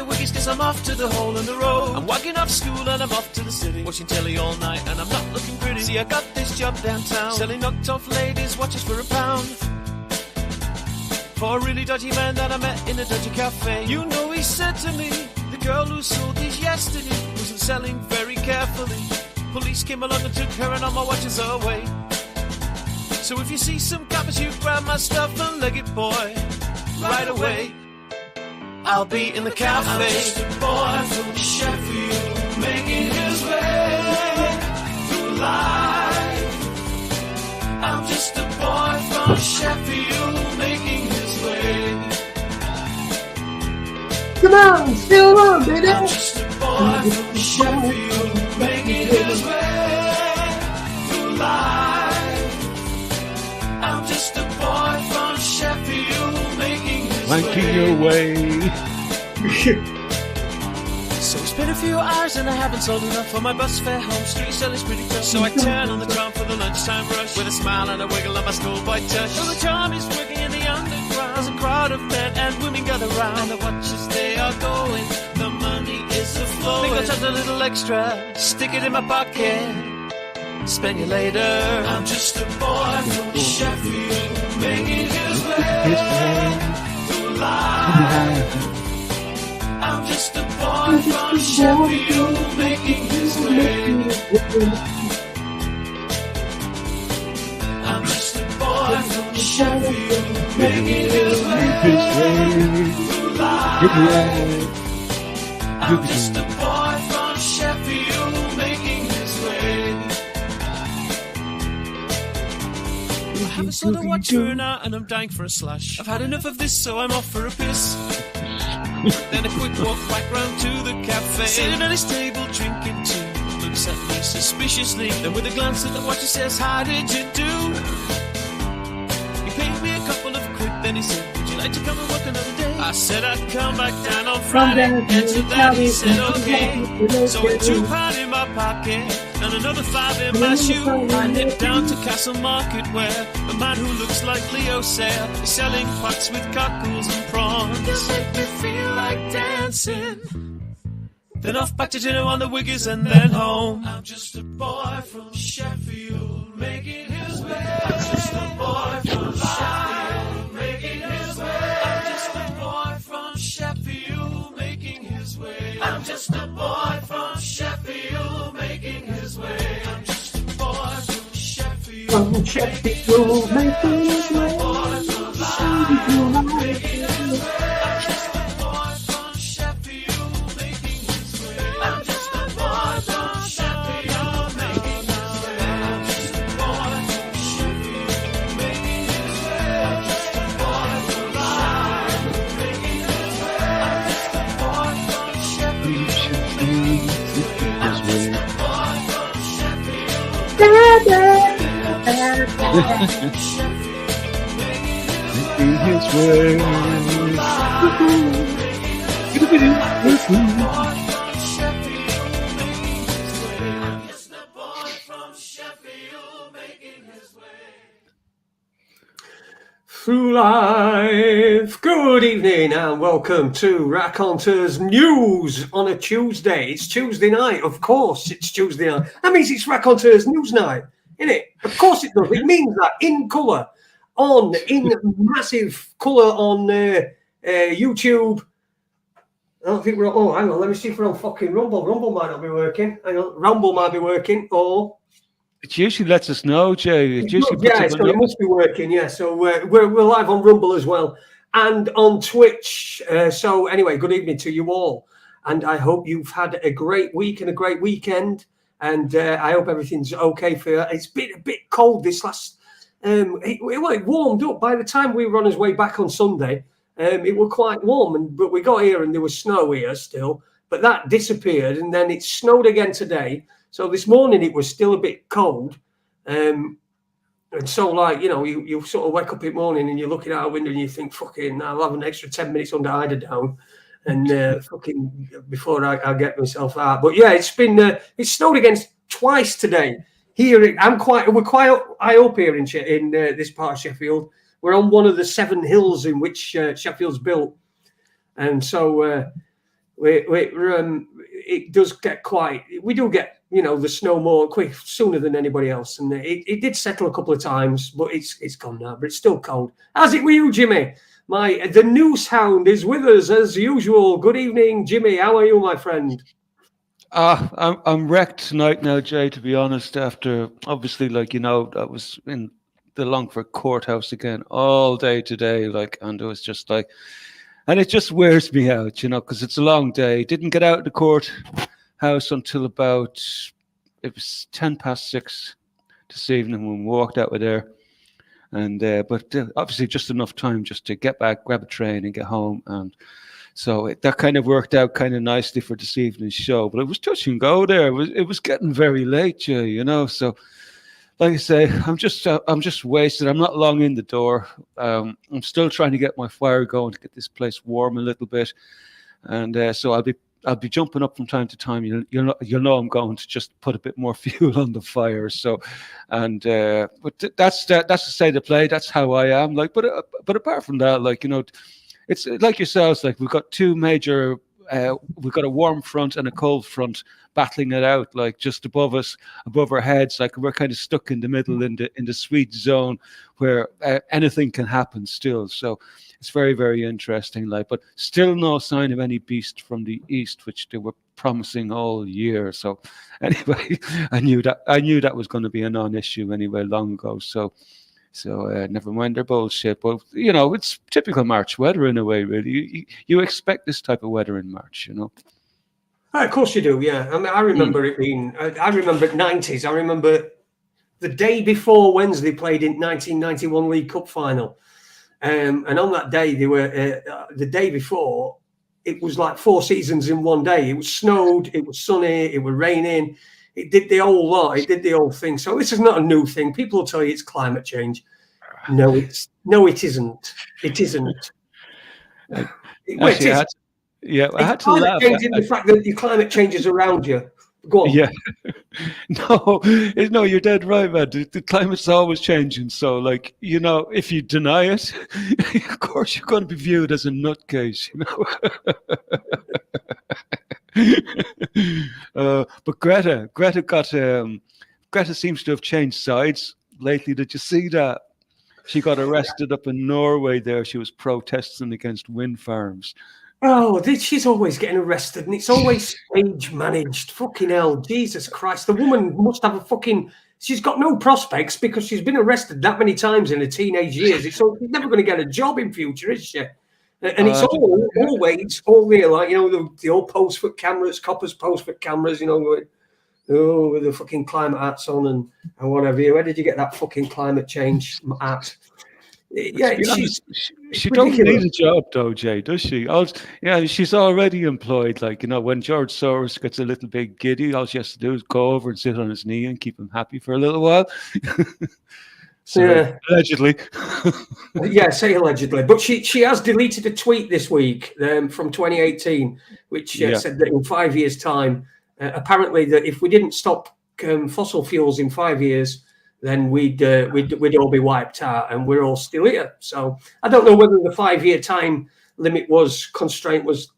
the wiggies cause I'm off to the hole in the road. I'm wagging off school and I'm off to the city, watching telly all night and I'm not looking pretty. See, I got this job downtown, selling knocked off ladies' watches for £1. For a really dodgy man that I met in a dodgy cafe. You know he said to me, the girl who sold these yesterday wasn't selling very carefully. Police came along and took her and all my watches away. So if you see some coppers, you grab my stuff and leg it, boy, right away. I'll be in the cafe. I'm just a boy from Sheffield, making his way through life. I'm just a boy from Sheffield, making his way. Come on, still on, baby. I'm just a boy from Sheffield, making his way through life. I'm just a boy from Sheffield, making his Wanking your way. So it's been a few hours and I haven't sold enough for my bus fare home. Street selling's pretty tough. So I turn on the tram for the lunchtime rush with a smile and a wiggle on my schoolboy touch. So the charm is working in the underground. There's a crowd of men and women gather round, and the watches they are going, the money is a flowing. Think I'll charge a little extra, stick it in my pocket, spend you later. I'm just a boy from Sheffield, making his way through life. I'm just a boy from Sheffield, making his way. I'm just a boy from Sheffield, making his way through life. I'm just a boy from Sheffield, making his way. I haven't sold a watch for an hour and I'm dying for a slash. I've had enough of this, so I'm off for a piss. Then a quick walk back round to the cafe, sitting at his table drinking tea. Looks at me suspiciously, then with a glance at the watch he says, how did you do? He paid me a couple of quid, then he said, would you like to come and work another day? I said I'd come back down on Friday, and to that he said okay. So with £2 in my pocket and another 5 in my shoe, I nipped down to Castle Market where a man who looks like Leo Sayer is selling pots with cockles and prawns. They'll make me feel like dancing. Then off back to dinner on the Wiggies and then home. I'm just a boy from Sheffield, making his way. I'm just a boy from Sheffield, making his way. I'm just a boy from Sheffield, making his way. I'm just a boy from Sheffield, making his way. I'm just a boy from Sheffield, From Sheffield, making his way. I'm just a boy from Sheffield, making his way. I'm just a boy from Sheffield, making his way. I'm just a boy from Sheffield, making his way. I'm just a boy from Sheffield, making his way. I'm just a boy from Sheffield, In his way. Through life. Good evening and welcome to Raconteurs News on a Tuesday. It's Tuesday night, of course. It's Tuesday night. That means it's Raconteurs News night, isn't it? Of course it does. It means that in colour, in massive colour on YouTube. I don't think we're on. Oh, hang on. Let me see if we're on fucking Rumble. Rumble might not be working. Hang on. Rumble might be working. Or It usually lets us know, Jay. It usually it must be working. Yeah. So we're live on Rumble as well and on Twitch. So anyway, good evening to you all, and I hope you've had a great week and a great weekend. And I hope everything's okay for you. It's been a bit cold this last. It warmed up by the time we were on his way back on Sunday. It was quite warm, but we got here and there was snow here still, but that disappeared and then it snowed again today. So this morning it was still a bit cold. And so like, you sort of wake up in the morning and you're looking out a window and you think, fucking, I'll have an extra 10 minutes under eider down and fucking before I get myself out. But yeah, it snowed again twice today. Here, we're quite high up here in this part of Sheffield. We're on one of the 7 hills in which Sheffield's built. And so, it does get quite. We do get the snow more quick sooner than anybody else, and it did settle a couple of times, but it's gone now. But it's still cold. How's it with you, Jimmy? The news hound is with us as usual. Good evening, Jimmy. How are you, my friend? I'm wrecked tonight now, Jay, to be honest, after obviously, I was in the Longford courthouse again all day today, and it was just and it just wears me out, because it's a long day. Didn't get out of the courthouse until about, it was 6:10 this evening when we walked out of there. And but obviously just enough time just to get back, grab a train and get home. And so that kind of worked out kind of nicely for this evening's show. But it was touch and go there. It was getting very late, Jay, So like I say, I'm just wasted. I'm not long in the door. I'm still trying to get my fire going to get this place warm a little bit. And so I'll be jumping up from time to time. You'll know I'm going to just put a bit more fuel on the fire. So, and but that's the state of play. That's how I am. But apart from that, it's like yourselves. We've got two major. We've got a warm front and a cold front battling it out, just above us, above our heads. We're kind of stuck in the middle in the sweet zone where anything can happen still. So it's very, very interesting. But still no sign of any beast from the east, which they were promising all year. So anyway, I knew that was going to be a non-issue anyway long ago. So never mind their bullshit. But it's typical March weather in a way. Really, you expect this type of weather in March. Of course you do. Yeah, I mean, I remember it being. I remember 90s. I remember the day before Wednesday played in 1991 League Cup final, and on that day they were the day before. It was like 4 seasons in one day. It was snowed. It was sunny. It was raining. It did the whole lot. It did the whole thing. So this is not a new thing. People will tell you it's climate change. No, it isn't. It isn't. I had to laugh. The fact that your climate change is around you. Go on. Yeah. No, you're dead right, man. The climate's always changing. So, if you deny it, of course you're going to be viewed as a nutcase, But Greta seems to have changed sides lately. Did you see that? She got arrested up in Norway there. She was protesting against wind farms. Oh, she's always getting arrested, and it's always stage managed. Fucking hell, Jesus Christ! The woman must have she's got no prospects because she's been arrested that many times in her teenage years. She's never going to get a job in future, is she? And it's always all there, the old post-foot cameras, coppers post-foot cameras, with the fucking climate hats on and whatever. Where did you get that fucking climate change hat? Yeah, she don't need a job though, Jay, does she? She's already employed. When George Soros gets a little bit giddy, all she has to do is go over and sit on his knee and keep him happy for a little while. Allegedly. Say allegedly. But she has deleted a tweet this week from 2018, which said that in 5 years' time, apparently that if we didn't stop fossil fuels in 5 years, then we'd all be wiped out, and we're all still here. So I don't know whether the 5-year time limit constraint was,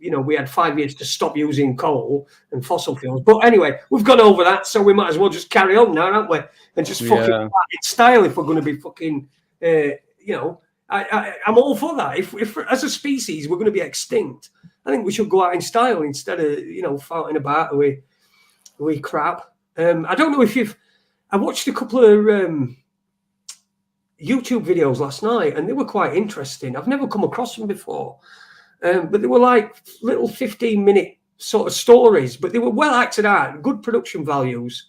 we had 5 years to stop using coal and fossil fuels. But anyway, we've gone over that, so we might as well just carry on now, aren't we? And just fucking in style if we're going to be fucking, I'm all for that. If as a species we're going to be extinct, I think we should go out in style instead of, farting about with crap. I don't know if I watched a couple of YouTube videos last night, and they were quite interesting. I've never come across them before, but they were like little 15-minute sort of stories, but they were well acted out, good production values.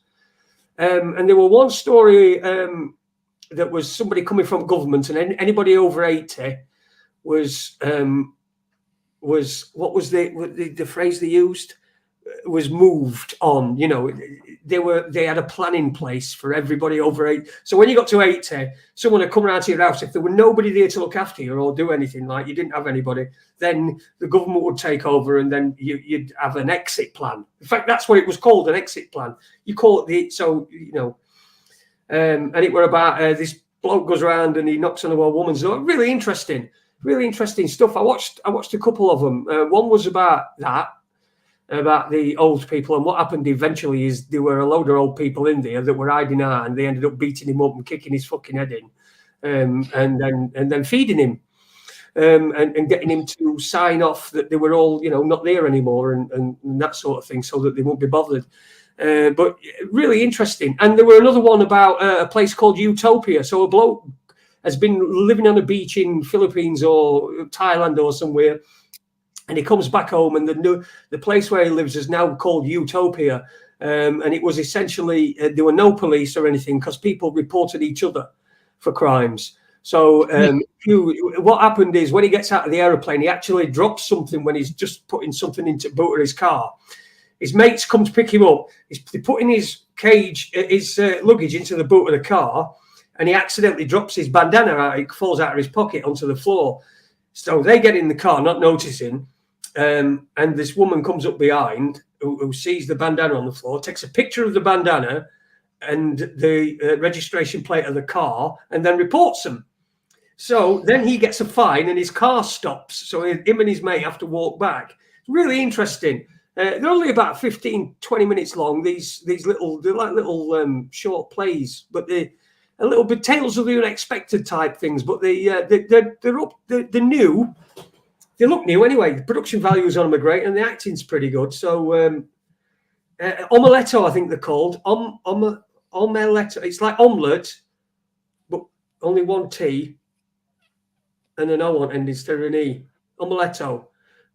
And there were one story that was somebody coming from government, and anybody over 80 was what was the phrase they used? Was moved on. They had a plan in place for everybody over 80. So when you got to 80, someone would come around to your house. If there were nobody there to look after you or do anything, you didn't have anybody, then the government would take over, and then you'd have an exit plan. In fact, that's what it was called, an exit plan. You call it and it were about this bloke goes around and he knocks on a woman's door. Really interesting. really interesting stuff. I watched a couple of them. One was about the old people, and what happened eventually is there were a load of old people in there that were hiding out, and they ended up beating him up and kicking his fucking head in, and then feeding him. And getting him to sign off that they were all, not there anymore and that sort of thing, so that they won't be bothered. But really interesting. And there were another one about a place called Utopia. So a bloke has been living on a beach in Philippines or Thailand or somewhere, and he comes back home, and the place where he lives is now called Utopia. And it was essentially, there were no police or anything because people reported each other for crimes. So what happened is when he gets out of the aeroplane, he actually drops something when he's just putting something into the boot of his car. His mates come to pick him up. He's putting his luggage into the boot of the car, and he accidentally drops his bandana out. It falls out of his pocket onto the floor. So they get in the car, not noticing, and this woman comes up behind who sees the bandana on the floor, takes a picture of the bandana and the registration plate of the car, and then reports them. So then he gets a fine and his car stops. So him and his mate have to walk back. It's really interesting. They're only about 15, 20 minutes long. They're like little short plays, but they're a little bit tales of the unexpected type things. But they're new. They look new anyway. The production values on them are great, and the acting's pretty good. So Omeletto, I think they're called. Omeletto. It's like omelette, but only one T and an O on end instead of an E. Omeletto.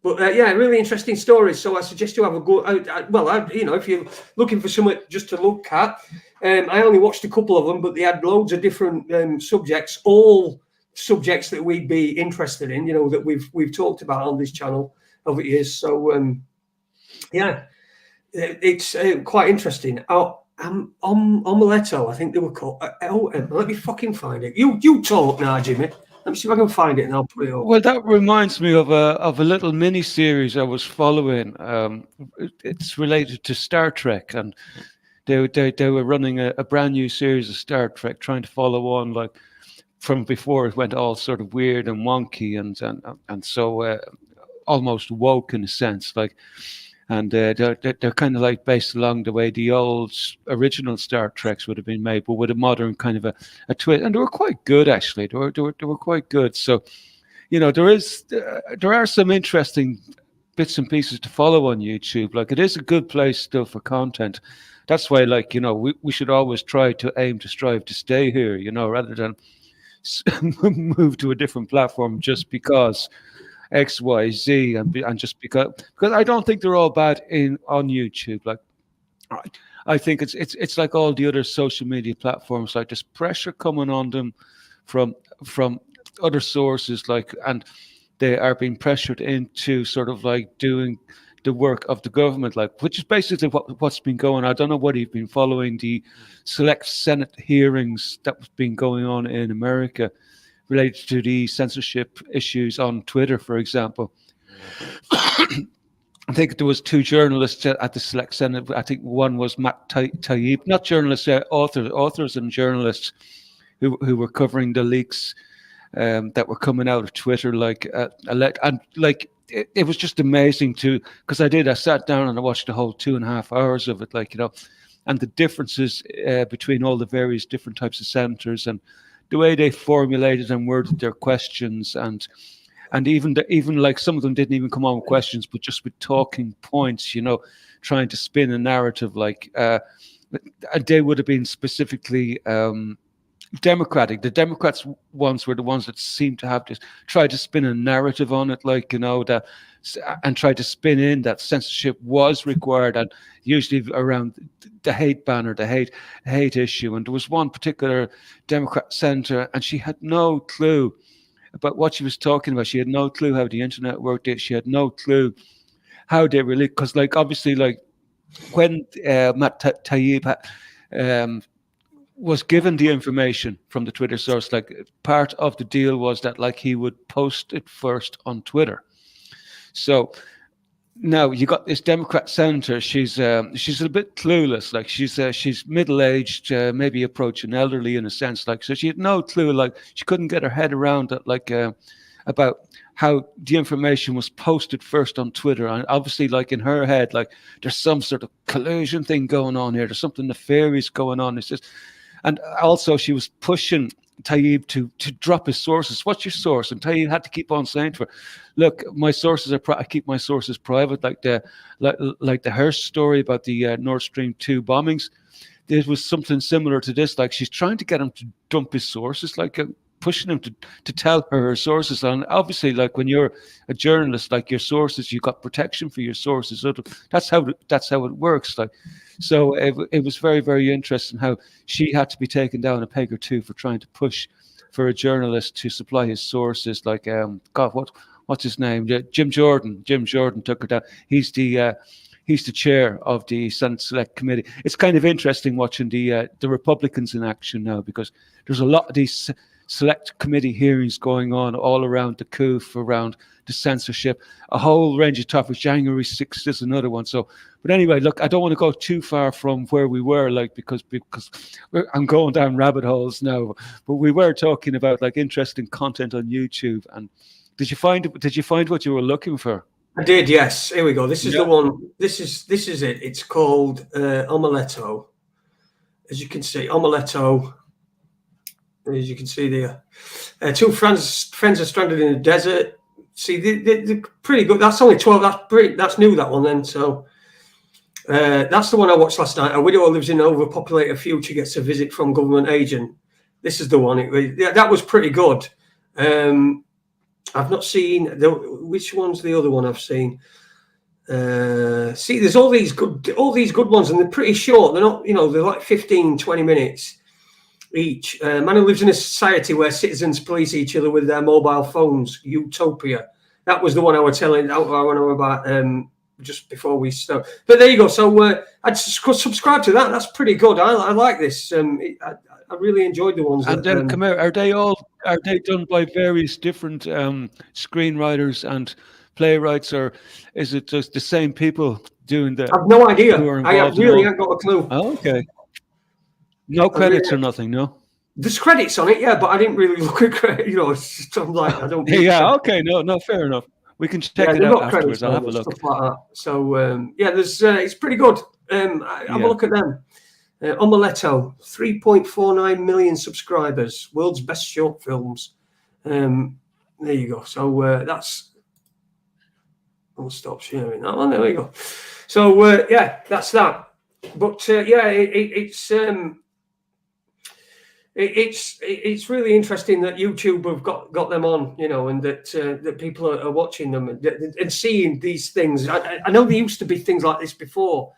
But really interesting stories. So I suggest you have a go. If you're looking for something just to look at, I only watched a couple of them, but they had loads of different subjects, all subjects that we'd be interested in. That we've talked about on this channel over the years. So it's quite interesting. Omeletto, I think they were called. Let me fucking find it. You talk now, Jimmy. Let me see if I can find it, and I'll put it up. Well, that reminds me of a little mini series I was following. It's related to Star Trek, and they were running a brand new series of Star Trek, trying to follow on like from before it went all sort of weird and wonky and so almost woke in a sense, like. And they're kind of like based along the way the old original Star Treks would have been made, but with a modern kind of a twist. And they were quite good, actually. They were quite good. So, there are some interesting bits and pieces to follow on YouTube. Like, it is a good place still for content. That's why, we should always try to strive to stay here, rather than move to a different platform just because X, Y, Z, and just because I don't think they're all bad on YouTube. Like, I think it's like all the other social media platforms. Like, there's pressure coming on them from other sources, and they are being pressured into sort of like doing the work of the government, which is basically what's been going on. I don't know what you've been following the select Senate hearings that's been going on in America, related to the censorship issues on Twitter, for example. I think there was two journalists at the Select Senate. I think one was Matt Taibbi, not journalists, authors and journalists who were covering the leaks that were coming out of Twitter. It was just amazing because I sat down and I watched the whole 2.5 hours of it, and the differences between all the various different types of senators and the way they formulated and worded their questions, and even like some of them didn't even come on with questions, but just with talking points, trying to spin a narrative. They would have been specifically Democratic. The Democrats ones were the ones that seemed to have to try to spin a narrative on it, that, and try to spin in that censorship was required, and usually around the hate ban or the hate issue. And there was one particular Democrat senator, and she had no clue about what she was talking about. She had no clue how the internet worked. She had no clue how they really, because obviously when Matt Taibbi was given the information from the Twitter source, part of the deal was that he would post it first on Twitter. So now you got this Democrat senator. She's a bit clueless. She's middle-aged, maybe approaching elderly in a sense. So she had no clue. She couldn't get her head around that. about how the information was posted first on Twitter. And obviously, like in her head, like there's some sort of collusion thing going on here. There's something nefarious going on. It's just, and also she was pushing Tayyip to drop his sources. What's your source? And Tayyip had to keep on saying to her, look, my sources are I keep my sources private, like the Hirsch story about the Nord Stream 2 bombings. There was something similar to this. Like she's trying to get him to dump his sources, like pushing him to tell her sources. And obviously, like when you're a journalist, like your sources, you got protection for your sources. So that's how it works. Like, so it was very, very interesting how she had to be taken down a peg or two for trying to push for a journalist to supply his sources. Like, God, what's his name? Jim Jordan. Jim Jordan took her down. He's the chair of the Senate Select Committee. It's kind of interesting watching the Republicans in action now, because there's a lot of these Select Committee hearings going on all around the coup, around the censorship, a whole range of topics. January 6th is another one. So, but anyway, look, I don't want to go too far from where we were, like, because I'm going down rabbit holes now. But we were talking about like interesting content on YouTube. And did you find what you were looking for? I did, yes. Here we go. This is the one. This is it. It's called Omeletto. As you can see, Omeletto. As you can see there, two friends are stranded in the desert. See, they're pretty good. That's only 12. That's new, that one then. So that's the one I watched last night. A widow who lives in an overpopulated future gets a visit from government agent. This is the one. That was pretty good. I've not seen which one's the other one I've seen. See, there's all these good ones, and they're pretty short. They're not, they're like 15, 20 minutes each. Man who lives in a society where citizens police each other with their mobile phones. Utopia. That was the one I was telling about just before we start. But there you go. So I'd subscribe to that. That's pretty good. I like this. I really enjoyed the ones. And then, come here, are they done by various different screenwriters and playwrights, or is it just the same people doing that? I've no idea. I really haven't got a clue. Oh, okay. No credits or nothing, no? There's credits on it, yeah, but I didn't really look at credits. It's just, I'm like, I don't. Yeah, okay, no, fair enough. We can check it out afterwards. I'll have a look. Stuff like that. So there's it's pretty good. Have a look at them. Omeletto, 3.49 million subscribers, world's best short films. There you go. So that's. I'll stop sharing that one. There we go. So that's that. But it's really interesting that YouTube have got them on, and that people are watching them and seeing these things. I know there used to be things like this before.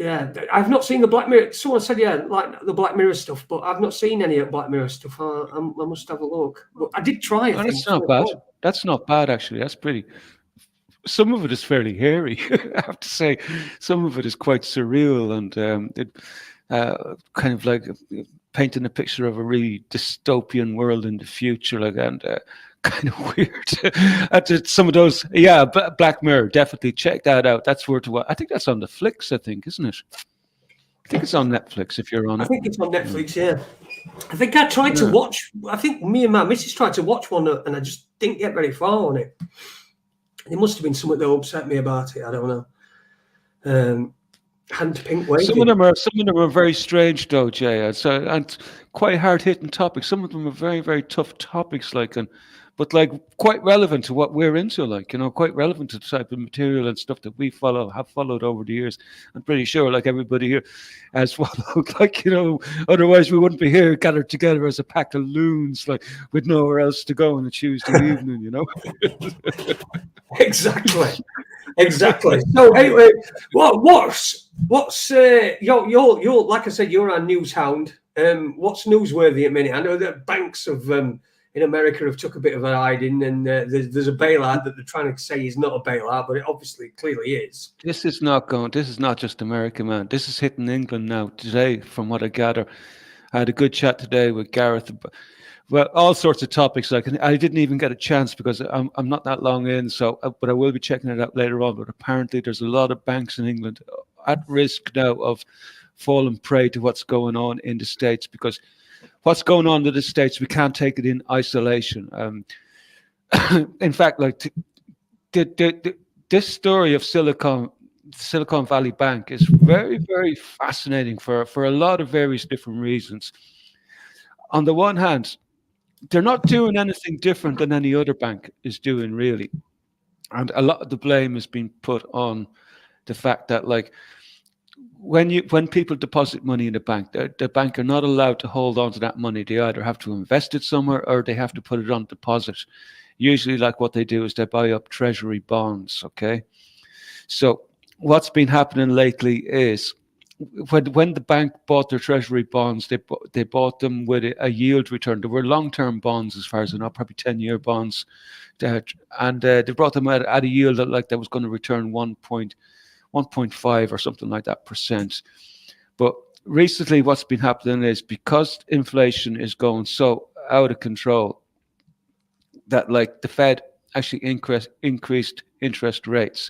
I've not seen the Black Mirror. Someone said, like the Black Mirror stuff, but I've not seen any of Black Mirror stuff. I must have a look. But I did try. That's not bad. That's not bad, actually. That's pretty. Some of it is fairly hairy, I have to say. Some of it is quite surreal and kind of like painting a picture of a really dystopian world in the future, and kind of weird. Some of those, Black Mirror, definitely check that out. That's worth a watch. I think that's on the Flicks, isn't it? I think it's on Netflix if you're on it. I think it's on Netflix, yeah. I think I tried to watch, I think me and my missus tried to watch one and I just didn't get very far on it. It must have been something that upset me about it. I don't know. Hand pink waving. Some of them are very strange though, Jay. And quite hard hitting topics. Some of them are very, very tough topics, but quite relevant to what we're into, quite relevant to the type of material and stuff that we have followed over the years. I'm pretty sure everybody here has followed, otherwise we wouldn't be here gathered together as a pack of loons, with nowhere else to go on a Tuesday evening, Exactly. So anyway, what's you're like I said, you're our news hound. What's newsworthy at the minute? I know that banks in America have took a bit of a hiding, and there's a bailout that they're trying to say is not a bailout, but it obviously clearly is. This is not just America, man. This is hitting England now today, from what I gather. I had a good chat today with Gareth. Well, all sorts of topics. I didn't even get a chance because I'm not that long in. So, but I will be checking it out later on. But apparently, there's a lot of banks in England at risk now of falling prey to what's going on in the States, because what's going on in the States, we can't take it in isolation. In fact, like this story of Silicon Valley Bank is very, very fascinating for a lot of various different reasons. On the one hand, they're not doing anything different than any other bank is doing, really. And a lot of the blame has been put on the fact that, like, when people deposit money in the bank are not allowed to hold on to that money. They either have to invest it somewhere or they have to put it on deposit. Usually, like, what they do is they buy up treasury bonds, okay? So what's been happening lately is when the bank bought their treasury bonds, they bought them with a yield return. There were long-term bonds, as far as I know, probably 10-year bonds, and they brought them at a yield that was going to return 1.5 or something like that %. But recently, what's been happening is, because inflation is going so out of control, that, like, the Fed actually increased interest rates.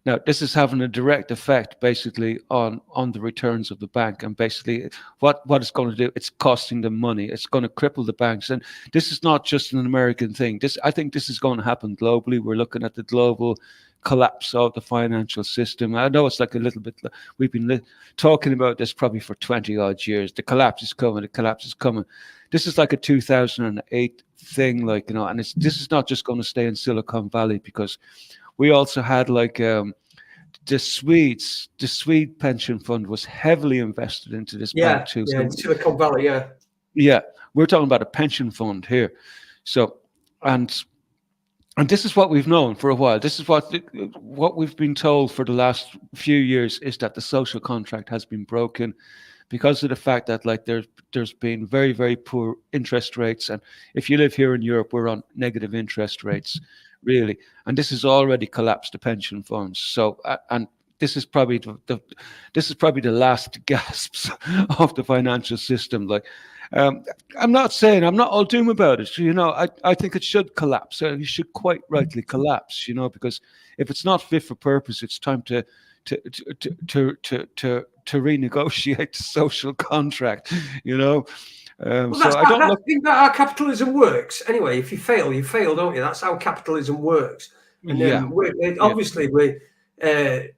Now, this is having a direct effect, basically, on the returns of the bank. And basically, what it's going to do, it's costing them money. It's going to cripple the banks. And this is not just an American thing. I think this is going to happen globally. We're looking at the global collapse of the financial system. I know it's like a little bit, we've been talking about this probably for 20 odd years. The collapse is coming. This is like a 2008 thing, like, you know, and this is not just going to stay in Silicon Valley, because we also had, like, the Swede pension fund was heavily invested into this bank too. Yeah, Silicon Valley, yeah. Yeah, we're talking about a pension fund here. So, and this is what we've known for a while. This is what we've been told for the last few years, is that the social contract has been broken because of the fact that, like, there's been very, very poor interest rates. And if you live here in Europe, we're on negative interest rates, really. And this has already collapsed the pension funds. So, and this is probably the last gasps of the financial system. Like, I'm not all doom about it. You know, I think it should collapse. It should quite rightly collapse. You know, because if it's not fit for purpose, it's time to renegotiate the social contract. You know. I think that how capitalism works. Anyway, if you fail, don't you? That's how capitalism works. And then obviously there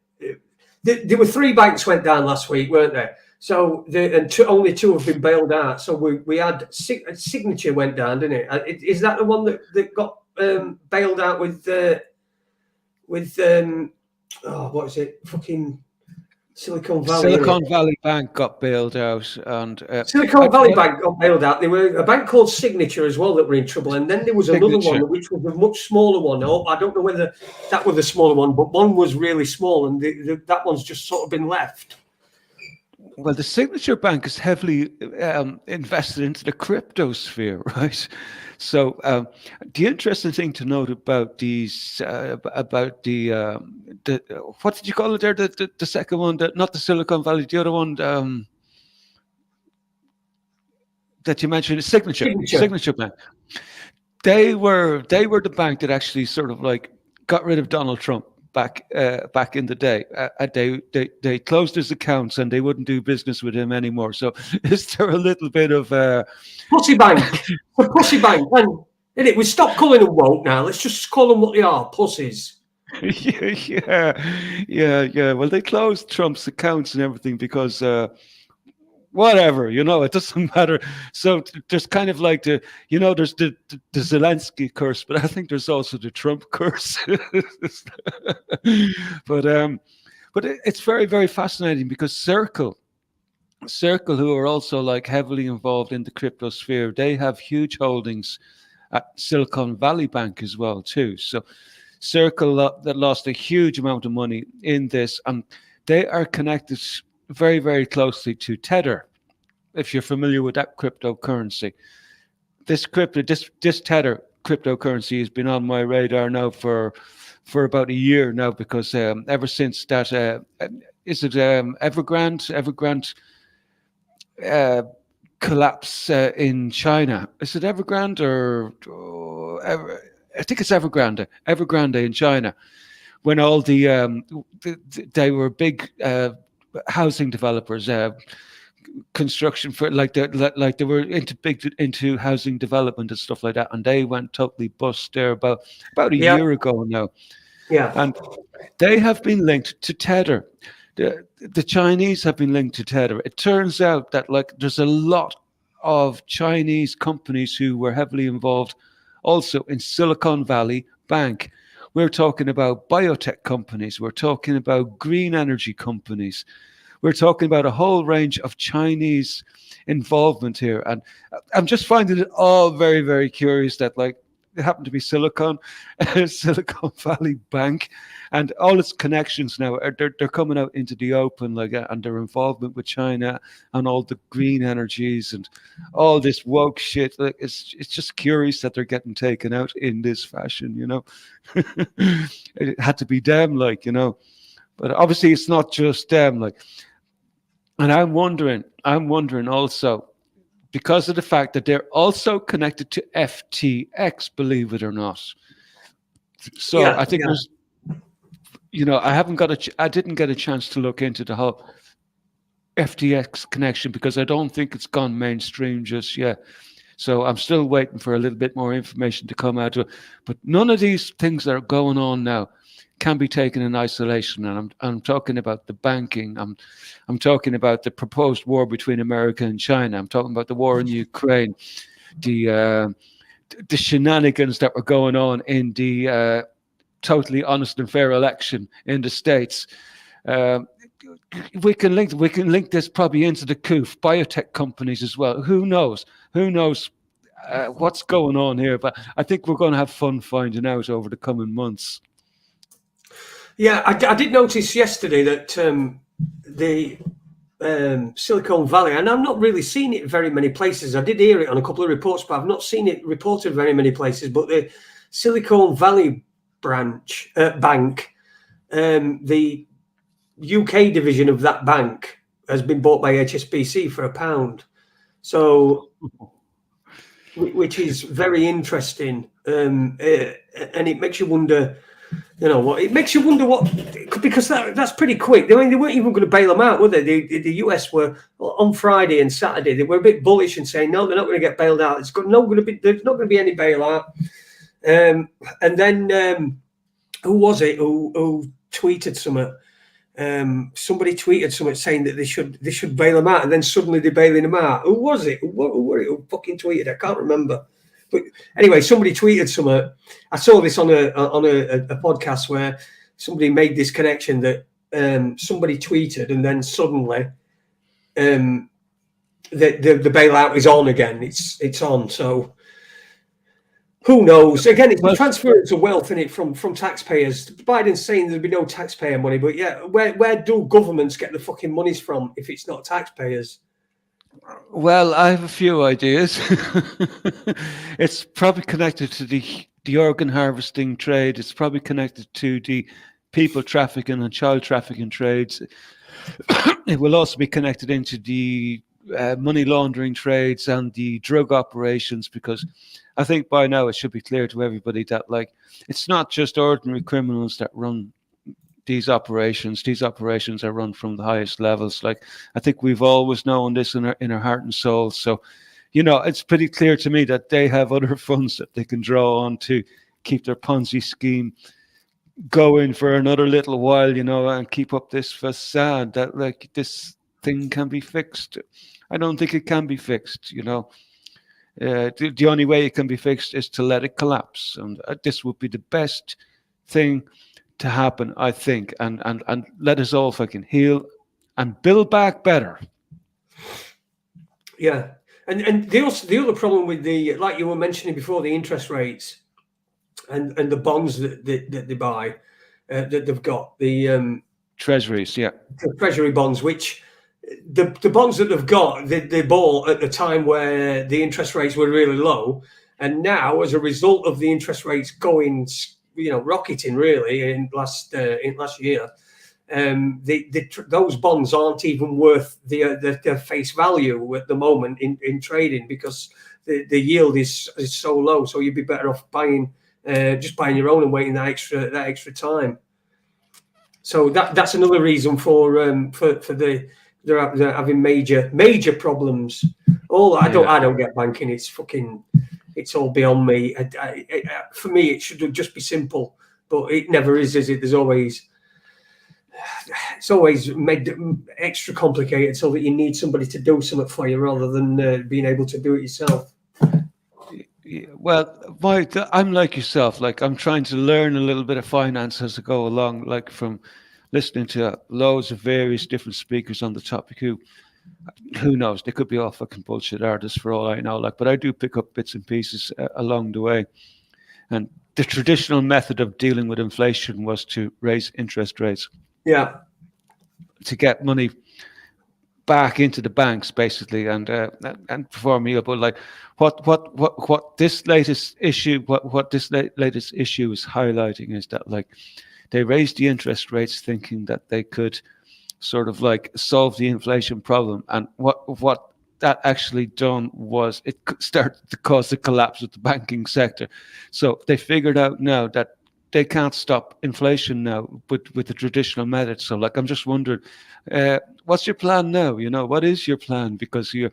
were 3 banks went down last week, weren't there? So only 2 have been bailed out. So we had Signature went down, didn't it? Is that the one that got bailed out with what is it? Fucking Silicon Valley Bank got bailed out, and Silicon Valley Bank got bailed out. There were a bank called Signature as well that were in trouble, and then there was another one which was a much smaller one. I don't know whether that was the smaller one, but one was really small, and that one's just sort of been left. Well, the Signature Bank is heavily invested into the crypto sphere, right? So the interesting thing to note about these, about the what did you call it there? The second one, not the Silicon Valley, the other one that you mentioned, Signature Bank. They were the bank that actually sort of, like, got rid of Donald Trump back in the day. They closed his accounts and they wouldn't do business with him anymore. So is there a little bit of pussy bank? A pussy bank, and isn't it? We stop calling them woke now. Let's just call them what they are: pussies. Yeah. Well, they closed Trump's accounts and everything because whatever, you know, it doesn't matter. So there's kind of like there's the Zelensky curse, but I think there's also the Trump curse. But it's very, very fascinating because Circle, who are also, like, heavily involved in the crypto sphere, they have huge holdings at Silicon Valley Bank as well too. So Circle that lost a huge amount of money in this, and they are connected very, very closely to Tether. If you're familiar with that cryptocurrency, this Tether cryptocurrency has been on my radar now for about a year now, because ever since that is it Evergrande collapse in China. Is it Evergrande or I think it's Evergrande in China, when all they were big housing developers construction for like they were into housing development and stuff like that, and they went totally bust there about a year ago now. Yeah, and they have been linked to Tether. The Chinese have been linked to Tether. It turns out that like there's a lot of Chinese companies who were heavily involved also in Silicon Valley Bank. We're talking about biotech companies. We're talking about green energy companies. We're talking about a whole range of Chinese involvement here. And I'm just finding it all very, very curious that like it happened to be Silicon Valley Bank, and all its connections now they're coming out into the open, like, and their involvement with China and all the green energies and all this woke shit. Like it's just curious that they're getting taken out in this fashion, you know. It had to be them, like, you know. But obviously it's not just them, like. And I'm wondering also, because of the fact that they're also connected to FTX, believe it or not. So I think there's, you know, I didn't get a chance to look into the whole FTX connection because I don't think it's gone mainstream just yet. So I'm still waiting for a little bit more information to come out of it. But none of these things that are going on now can be taken in isolation. And I'm talking about the banking. I'm talking about the proposed war between America and China. I'm talking about the war in Ukraine, the shenanigans that were going on in the totally honest and fair election in the States. We can link this probably into the coup, biotech companies as well. Who knows what's going on here? But I think we're going to have fun finding out over the coming months. Yeah, I did notice yesterday that the Silicon Valley, and I've not really seen it very many places. I did hear it on a couple of reports, but I've not seen it reported very many places. But the Silicon Valley bank, the UK division of that bank has been bought by HSBC for £1. So, which is very interesting, and it makes you wonder. You know what? It makes you wonder what, because that's pretty quick. I mean, they weren't even going to bail them out, were they? The US were on Friday and Saturday. They were a bit bullish and saying no, they're not going to get bailed out. There's not going to be any bailout. And then who was it who tweeted something? Somebody tweeted something saying that they should bail them out, and then suddenly they're bailing them out. Who was it? Who fucking tweeted? I can't remember. But anyway, somebody tweeted something. I saw this on a podcast where somebody made this connection that somebody tweeted, and then suddenly the bailout is on again. It's on. So who knows? Again, it's transference of wealth in it from taxpayers. Biden's saying there'll be no taxpayer money, but yeah, where do governments get the fucking monies from if it's not taxpayers? Well, I have a few ideas. It's probably connected to the organ harvesting trade. It's probably connected to the people trafficking and child trafficking trades. It will also be connected into the money laundering trades and the drug operations, because I think by now it should be clear to everybody that like it's not just ordinary criminals that run these operations. These operations are run from the highest levels. Like I think we've always known this in our heart and soul. So, you know, it's pretty clear to me that they have other funds that they can draw on to keep their Ponzi scheme going for another little while, you know, and keep up this facade that like this thing can be fixed. I don't think it can be fixed, you know. The only way it can be fixed is to let it collapse, and this would be the best thing to happen, I think, and let us all fucking heal and build back better. Yeah, and the other problem with the, like you were mentioning before, the interest rates and the bonds that they buy, that they've got, the treasuries, yeah, the treasury bonds, which the bonds that they've got, they bought at the time where the interest rates were really low, and now as a result of the interest rates going, you know, rocketing really in last year, those bonds aren't even worth their face value at the moment in trading, because the yield is so low. So you'd be better off buying your own and waiting that extra time. So that's another reason for the they're having major problems. I don't get banking. It's all beyond me. For me, it should just be simple, but it never is it? It's always made extra complicated so that you need somebody to do something for you rather than being able to do it yourself. Well, I'm like yourself. Like, I'm trying to learn a little bit of finance as I go along, like from listening to loads of various different speakers on the topic who knows, they could be all fucking bullshit artists for all I know, like, but I do pick up bits and pieces along the way. And the traditional method of dealing with inflation was to raise interest rates. Yeah. To get money back into the banks, basically, and perform you. But like, what this latest issue, what this latest issue is highlighting is that, like, they raised the interest rates thinking that they could sort of like solve the inflation problem, and what that actually done was it started to cause the collapse of the banking sector. So they figured out now that they can't stop inflation now with the traditional method. So, like, I'm just wondering, what's your plan now? You know, what is your plan? Because your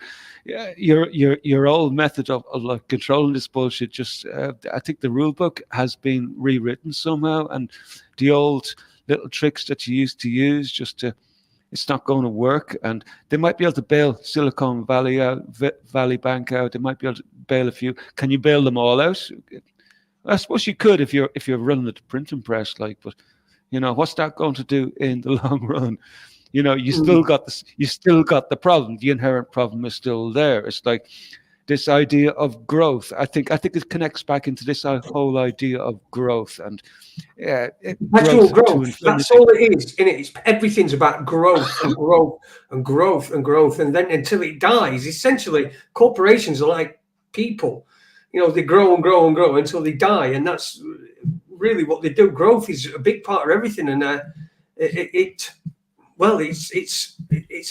old method of like controlling this bullshit, just I think the rule book has been rewritten somehow, and the old little tricks that you used to use it's not going to work. And they might be able to bail Silicon Valley Bank out. They might be able to bail a few. Can you bail them all out? I suppose you could if you're running at the printing press, like, but you know, what's that going to do in the long run? You know, you still got the problem. The inherent problem is still there. It's like this idea of growth. I think it connects back into this whole idea of growth and actual growth. That's all it is. In everything's about growth and growth and growth and growth, and then until it dies. Essentially, corporations are like people. You know, they grow and grow and grow until they die, and that's really what they do. Growth is a big part of everything, and it's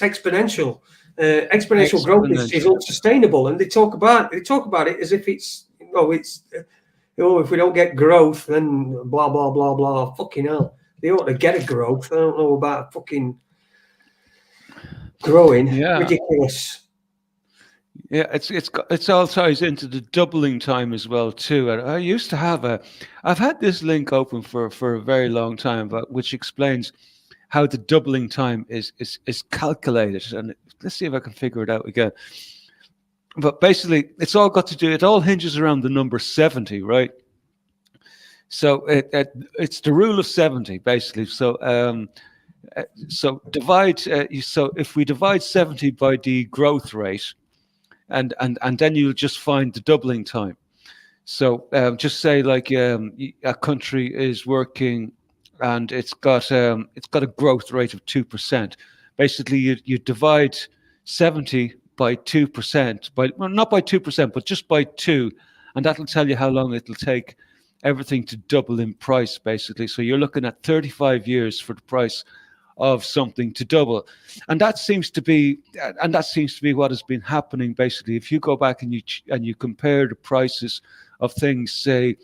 exponential. Exponential growth is unsustainable, and they talk about it as if it's if we don't get growth, then blah blah blah blah. Fucking hell, they ought to get a growth. I don't know about fucking growing. Yeah. Ridiculous. Yeah, it's all ties into the doubling time as well too. And I used to I've had this link open for a very long time, but which explains how the doubling time is calculated. And let's see if I can figure it out again. But basically, it all hinges around the number 70, right? So it's the rule of 70, basically. So so if we divide 70 by the growth rate, and then you'll just find the doubling time. So just say like a country is working and it's got a growth rate of 2%. Basically, you divide 70 by 2%, not by 2%, but just by 2, and that'll tell you how long it'll take everything to double in price, basically. So you're looking at 35 years for the price of something to double, and that seems to be what has been happening. Basically, if you go back and you compare the prices of things, say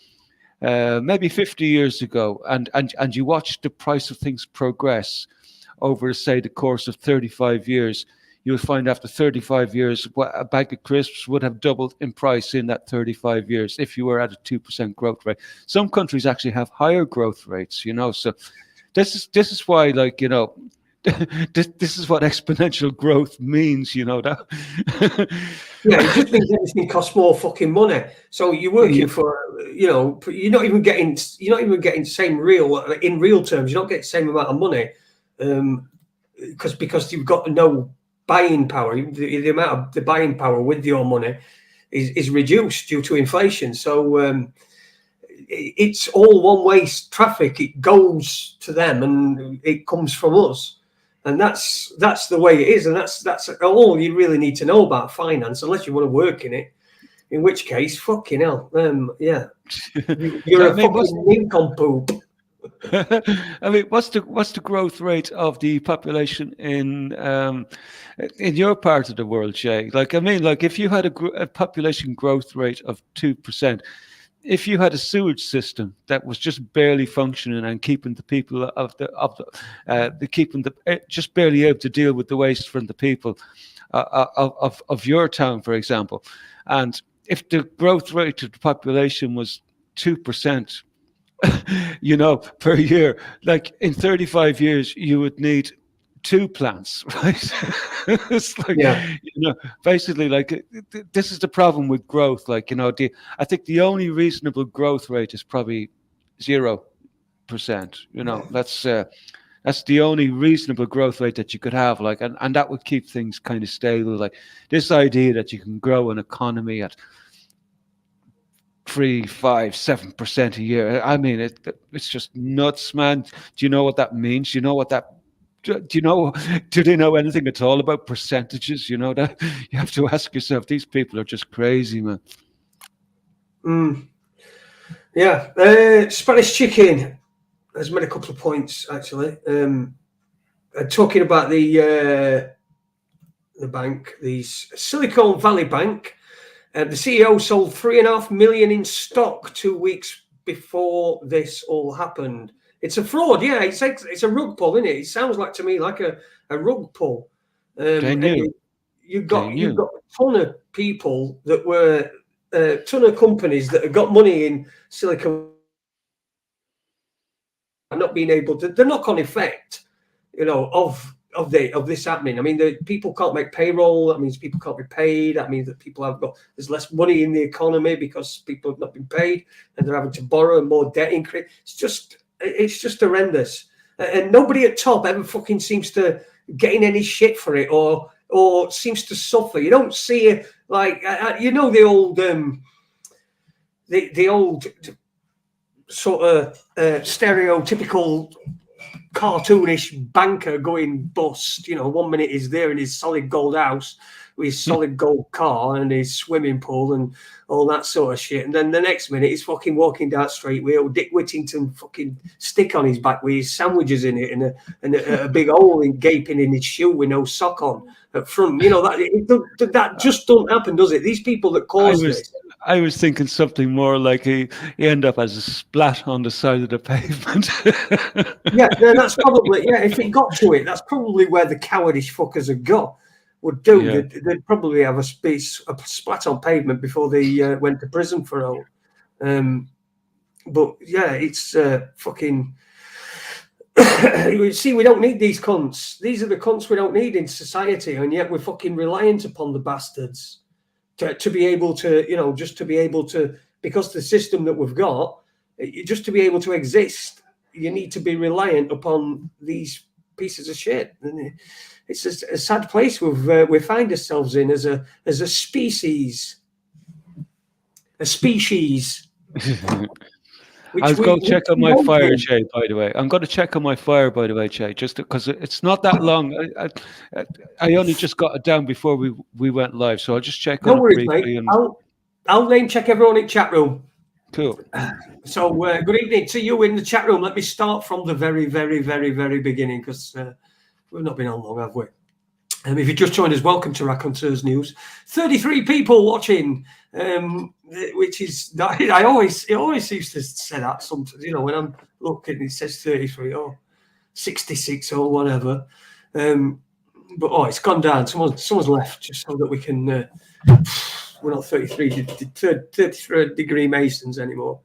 maybe 50 years ago, and you watch the price of things progress over, say, the course of 35 years, you'll find after 35 years, a bag of crisps would have doubled in price in that 35 years if you were at a 2% growth rate. Some countries actually have higher growth rates, you know. So this is why, like, you know, this is what exponential growth means, you know. That yeah, it just means everything costs more fucking money. So you're working for, you know, you're not even getting the same in real terms. You're not getting the same amount of money because you've got no buying power. The amount of the buying power with your money is reduced due to inflation. So it's all one-way traffic. It goes to them and it comes from us, and that's the way it is. And that's all you really need to know about finance, unless you want to work in it. In which case, fucking hell, yeah, you're a fucking nincompoop. I mean, what's the growth rate of the population in your part of the world, Jay? Like, I mean, like if you had a population growth rate of 2%, if you had a sewage system that was just barely functioning and keeping the people just barely able to deal with the waste from the people of your town, for example, and if the growth rate of the population was 2%, per year, like in 35 years, you would need 2 plants, right? It's like, basically, like, this is the problem with growth. Like, I think the only reasonable growth rate is probably 0%. That's the only reasonable growth rate that you could have, like, and that would keep things kind of stable. Like, this idea that you can grow an economy at 3, 5, 7% a year. I mean, it's just nuts, man. Do you know what that means? Do they know anything at all about percentages? That you have to ask yourself, these people are just crazy, man. Yeah. Spanish Chicken has made a couple of points, actually. Talking about the bank, the Silicon Valley Bank. The CEO sold 3.5 million in stock 2 weeks before this all happened. It's a fraud, yeah. It's a rug pull, isn't it? It sounds like to me like a rug pull. You've got a ton of people that were a ton of companies that have got money in Silicon and not being able to. The knock-on effect, of this happening. I mean, the people can't make payroll. That means people can't be paid. That means that there's less money in the economy because people have not been paid, and they're having to borrow and more debt increase. It's just horrendous, and nobody at top ever fucking seems to gain any shit for it or seems to suffer. You don't see it like the old sort of stereotypical cartoonish banker going bust. 1 minute he's there in his solid gold house with his solid gold car and his swimming pool and all that sort of shit, and then the next minute he's fucking walking down the street with old Dick Whittington fucking stick on his back with his sandwiches in it and a big hole gaping in his shoe with no sock on at front. That just don't happen, does it? These people that cause this. I was thinking something more like he end up as a splat on the side of the pavement. Yeah, that's probably, if it got to it, that's probably where the cowardish fuckers have got. Would do. Yeah. They'd probably have a splat on pavement before they went to prison for all. But yeah, it's fucking. See, we don't need these cunts. These are the cunts we don't need in society, and yet we're fucking reliant upon the bastards to be able to, just to be able to, because the system that we've got, just to be able to exist, you need to be reliant upon these pieces of shit. And it's a sad place we find ourselves in as a species. A species. I'll go check on my fire, Jay, by the way. I'm going to check on my fire, by the way, Jay, just because it's not that long. I only just got it down before we went live, so I'll just check on it briefly. Mate. I'll name check everyone in chat room. Cool. So good evening to you in the chat room. Let me start from the very, very, very, very beginning, because we've not been on long, have we? If you just joined us, welcome to Raconteurs News. 33 people watching, which is, it always seems to say that sometimes, when I'm looking, it says 33 or 66 or whatever. But it's gone down. Someone's left just so that we can, we're not 33 degree Masons anymore.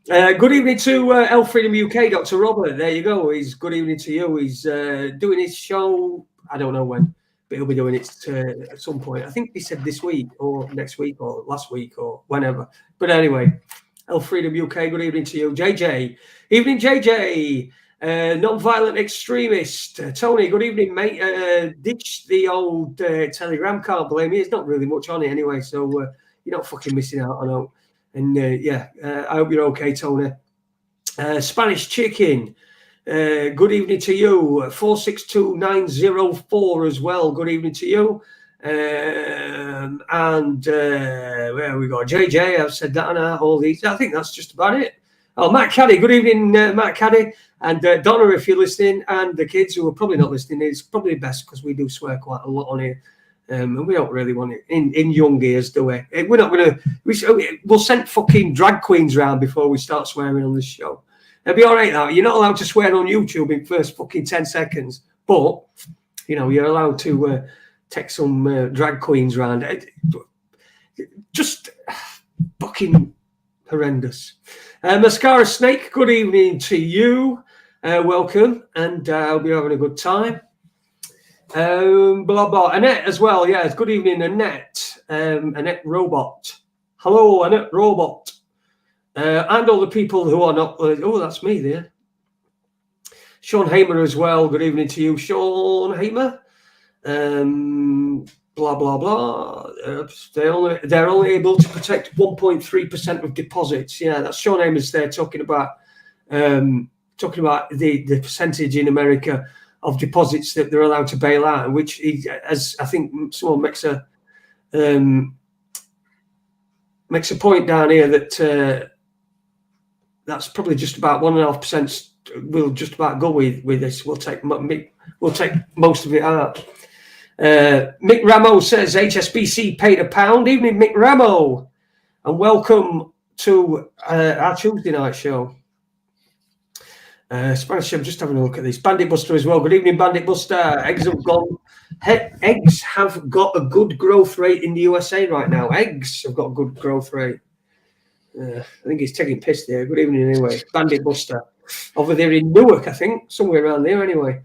Good evening to El Freedom UK, Dr. Robert. There you go. Good evening to you. He's doing his show. I don't know when, but he'll be doing it at some point. I think he said this week or next week or last week or whenever. But anyway, El Freedom UK, good evening to you. JJ. Evening, JJ. Non-violent extremist. Tony, good evening, mate. Ditch the old Telegram, can't blame me. There's not really much on it anyway, so you're not fucking missing out on it. And I hope you're okay, Tony. Spanish Chicken. Good evening to you. 462904 as well. Good evening to you. And where we go? JJ, I've said that on all these. I think that's just about it. Oh, Matt Caddy. Good evening, Matt Caddy. And Donna, if you're listening, and the kids who are probably not listening, it's probably best because we do swear quite a lot on here. And we don't really want it in young years, do we? We're not going to. We'll send fucking drag queens round before we start swearing on this show. It'll be all right now. You're not allowed to swear on YouTube in first fucking 10 seconds, but you're allowed to take some drag queens round. Just fucking horrendous. Mascara Snake, good evening to you. Welcome, and I hope you're having a good time. Blah blah. Annette as well. Yeah, good evening, Annette. Annette Robot. Hello, Annette Robot. And all the people who are not. Oh, that's me there. Sean Hamer as well. Good evening to you, Sean Hamer. Blah blah blah. They're only able to protect 1.3% of deposits. Yeah, that's Sean Hamer's there talking about the percentage in America of deposits that they're allowed to bail out, which as I think someone makes a point down here that that's probably just about 1.5%. We'll just about go with this. We'll take most of it out. Mick Ramo says HSBC paid £1. Evening, Mick Ramo, and welcome to our Tuesday night show. Spanish, I'm just having a look at this. Bandit Buster as well. Good evening, Bandit Buster. Eggs have got a good growth rate in the USA right now. Eggs have got a good growth rate. I think he's taking piss there. Good evening anyway. Bandit Buster. Over there in Newark, I think. Somewhere around there anyway.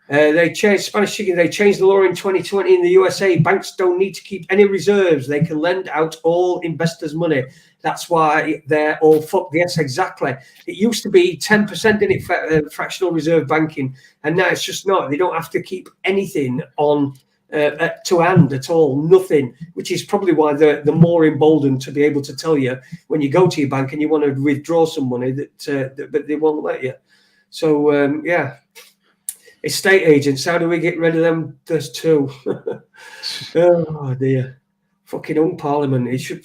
They changed Spanish Chicken. They changed the law in 2020 in the USA. Banks don't need to keep any reserves. They can lend out all investors' money. That's why they're all fucked. Yes, exactly. It used to be 10% in it, fractional reserve banking, and now it's just not. They don't have to keep anything on to hand at all, nothing. Which is probably why they're more emboldened to be able to tell you when you go to your bank and you want to withdraw some money but they won't let you. So yeah. Estate agents, how do we get rid of them? There's two. Oh dear. Fucking unparliament. It should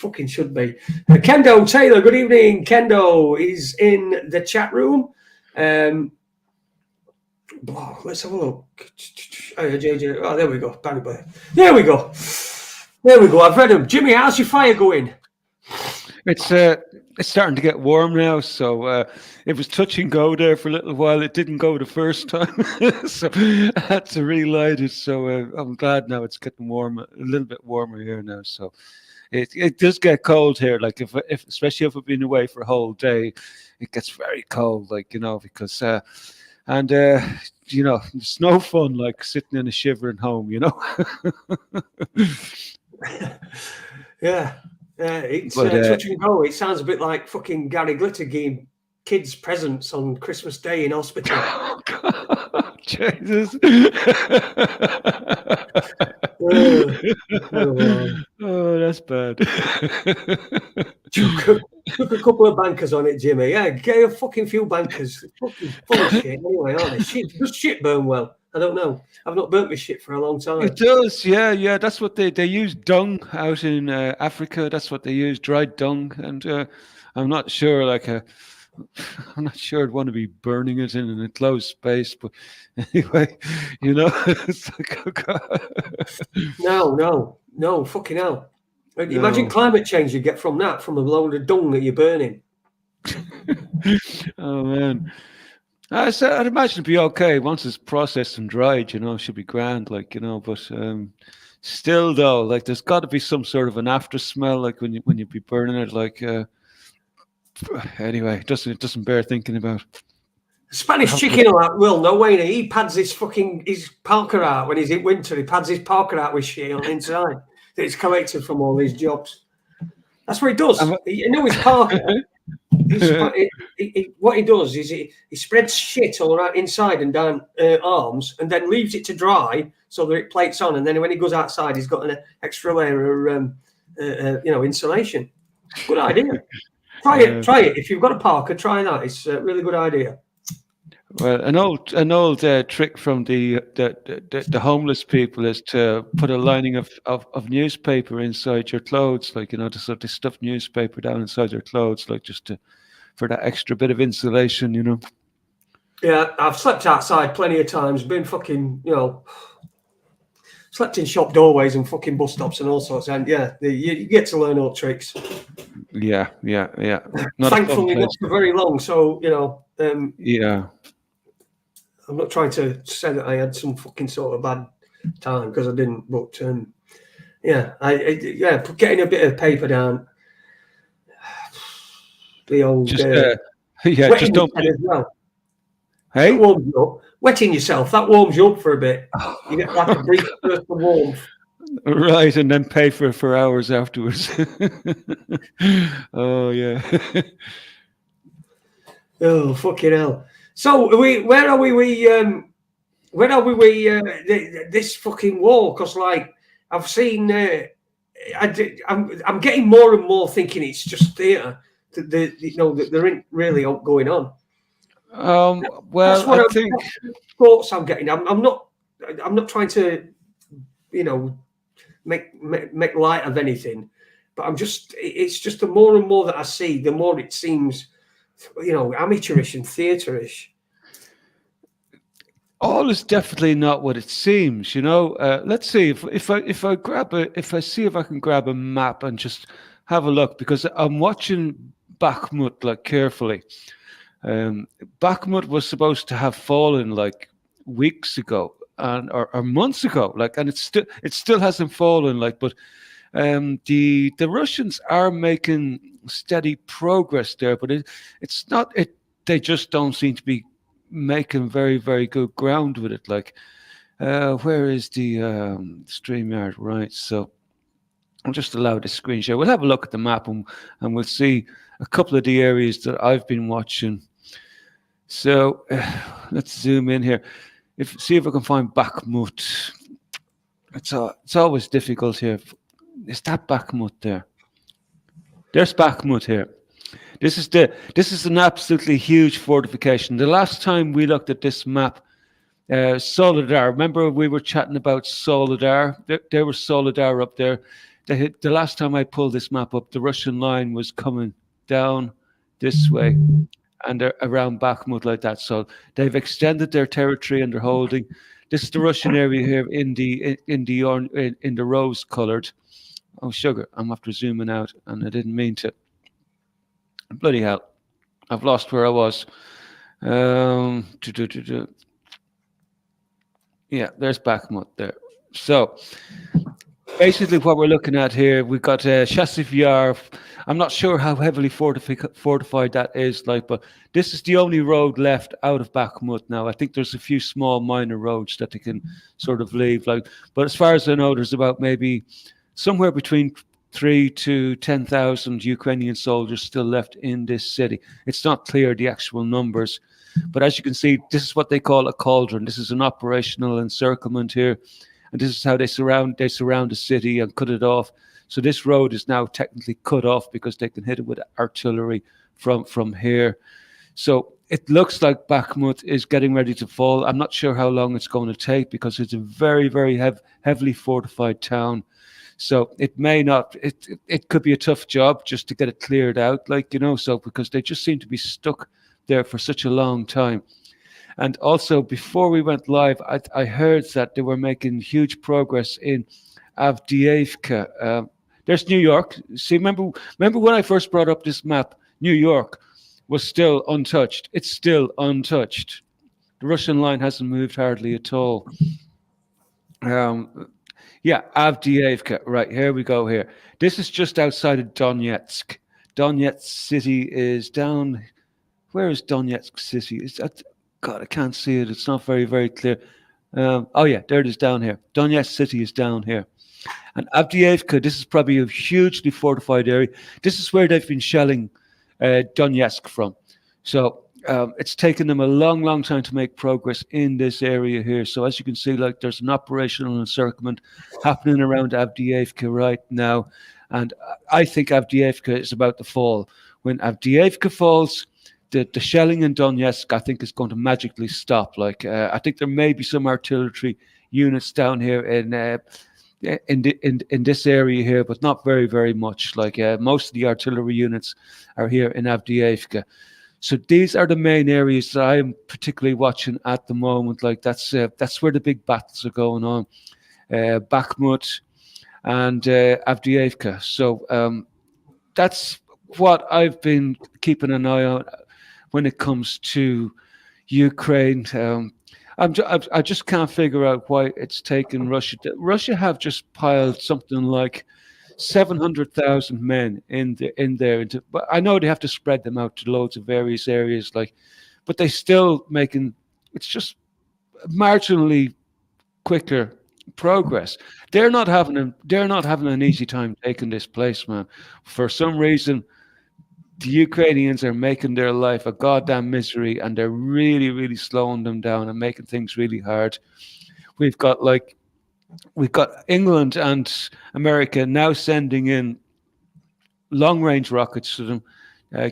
be. Kendo Taylor, good evening. Kendo is in the chat room. Let's have a look. Oh, there we go. There we go. I've read them. Jimmy, how's your fire going? It's starting to get warm now, so it was touch and go there for a little while. It didn't go the first time, so I had to relight it. So I'm glad now it's getting warm, a little bit warmer here now. So it does get cold here. Like if especially if I've been away for a whole day, it gets very cold. Like because it's no fun like sitting in a shivering home. Yeah. It's touch and go. It sounds a bit like fucking Gary Glitter giving kids presents on Christmas Day in hospital. Oh, God, Jesus. Oh, that's bad. Took a couple of bankers on it, Jimmy. Yeah, get a fucking few bankers. Fucking full of shit anyway, aren't they? Does shit burn well? I don't know. I've not burnt my shit for a long time. It does, yeah. That's what they use dung out in Africa. That's what they use, dried dung. And I'm not sure, I'm not sure I'd want to be burning it in an enclosed space. But anyway, it's like, oh God. No, fucking hell. Imagine climate change you get from that, from the load of dung that you're burning. Oh, man. I'd imagine it'd be okay once it's processed and dried, it should be grand, but still though, there's got to be some sort of an after smell, like when you be burning it, anyway, it doesn't bear thinking about. Spanish chicken or that will no way. He pads his parker out when he's in winter. He pads his parker out with shit on the inside that he's collected from all these jobs. That's what he does. His parker. What he does is he spreads shit all around inside and down arms, and then leaves it to dry so that it plates on. And then when he goes outside, he's got an extra layer of insulation. Good idea. Try it. If you've got a parka, try that. It's a really good idea. Well, an old trick from the homeless people is to put a lining of newspaper inside your clothes, to stuff newspaper down inside your clothes, for that extra bit of insulation, Yeah, I've slept outside plenty of times. Been fucking, slept in shop doorways and fucking bus stops and all sorts. And yeah, you get to learn all tricks. Yeah. Not Thankfully, not for very long. So yeah. I'm not trying to say that I had some fucking sort of bad time, because I didn't. But getting a bit of paper down. The old Just just don't. as well. Hey, that warms you up. Wetting yourself, that warms you up for a bit. You get like a brief burst of warmth. Right, and then pay for hours afterwards. Oh yeah. Oh fucking hell! So where are we? This fucking war? Because like I've seen, I'm getting more and more thinking it's just theatre. That there ain't really going on. Well, I think thoughts I'm getting. I'm not trying to, make light of anything, but it's just the more and more that I see, the more it seems, amateurish and theaterish. all is definitely not what it seems. Let's see if I see if I can grab a map and just have a look, because I'm watching Bachman like carefully. Bachman was supposed to have fallen like weeks ago or months ago, and it still hasn't fallen, but the Russians are making steady progress there, but it's not it. They just don't seem to be making very, very good ground with it. Where is the StreamYard? Right, so I'll just allow the screen share. We'll have a look at the map and we'll see a couple of the areas that I've been watching. So let's zoom in here. See if I can find Bakhmut. It's always difficult here. Is that Bakhmut there? There's Bakhmut here. This is an absolutely huge fortification. The last time we looked at this map, Solidar. Remember we were chatting about Solidar? There was Solidar up there. The last time I pulled this map up, the Russian line was coming down this way and around Bakhmut like that. So they've extended their territory and they're holding. This is the Russian area here in the rose coloured. Oh sugar! I'm after zooming out, and I didn't mean to. Bloody hell! I've lost where I was. Yeah, there's Bakhmut there. So basically what we're looking at here, we've got Chasiv Yar. I'm not sure how heavily fortified that is, but this is the only road left out of Bakhmut now. I think there's a few small minor roads that they can sort of leave. But as far as I know, there's about maybe somewhere between 3,000 to 10,000 Ukrainian soldiers still left in this city. It's not clear the actual numbers, but as you can see, this is what they call a cauldron. This is an operational encirclement here, and this is how they surround the city and cut it off. So this road is now technically cut off because they can hit it with artillery from here. So it looks like Bakhmut is getting ready to fall. I'm not sure how long it's going to take because it's a very, very heavily fortified town. So it may not, it could be a tough job just to get it cleared out, so because they just seem to be stuck there for such a long time. And also before we went live, I heard that they were making huge progress in Avdiivka. There's New York. See, remember when I first brought up this map, New York was still untouched. It's still untouched. The Russian line hasn't moved hardly at all. Yeah, Avdiivka. Right, here we go here. This is just outside of Donetsk. Donetsk city is down. Where is Donetsk city? God, I can't see it. It's not very, very clear. Oh, yeah, there it is down here. Donetsk city is down here. And Avdiivka, this is probably a hugely fortified area. This is where they've been shelling Donetsk from. So it's taken them a long, long time to make progress in this area here. So as you can see, there's an operational encirclement happening around Avdiivka right now. And I think Avdiivka is about to fall. When Avdiivka falls, the shelling in Donetsk, I think, is going to magically stop. I think there may be some artillery units down here in this area here, but not very, very much. Most of the artillery units are here in Avdiivka. So these are the main areas that I'm particularly watching at the moment. That's where the big battles are going on. Bakhmut, and Avdiivka. So that's what I've been keeping an eye on when it comes to Ukraine. I just can't figure out why it's taken Russia. Russia have just piled something like 700,000 men in there. But I know they have to spread them out to loads of various areas, but they still making it's just marginally quicker progress. They're not having an easy time taking this place, man. For some reason, the Ukrainians are making their life a goddamn misery, and they're really, really slowing them down and making things really hard. We've got England and America now sending in long-range rockets to them,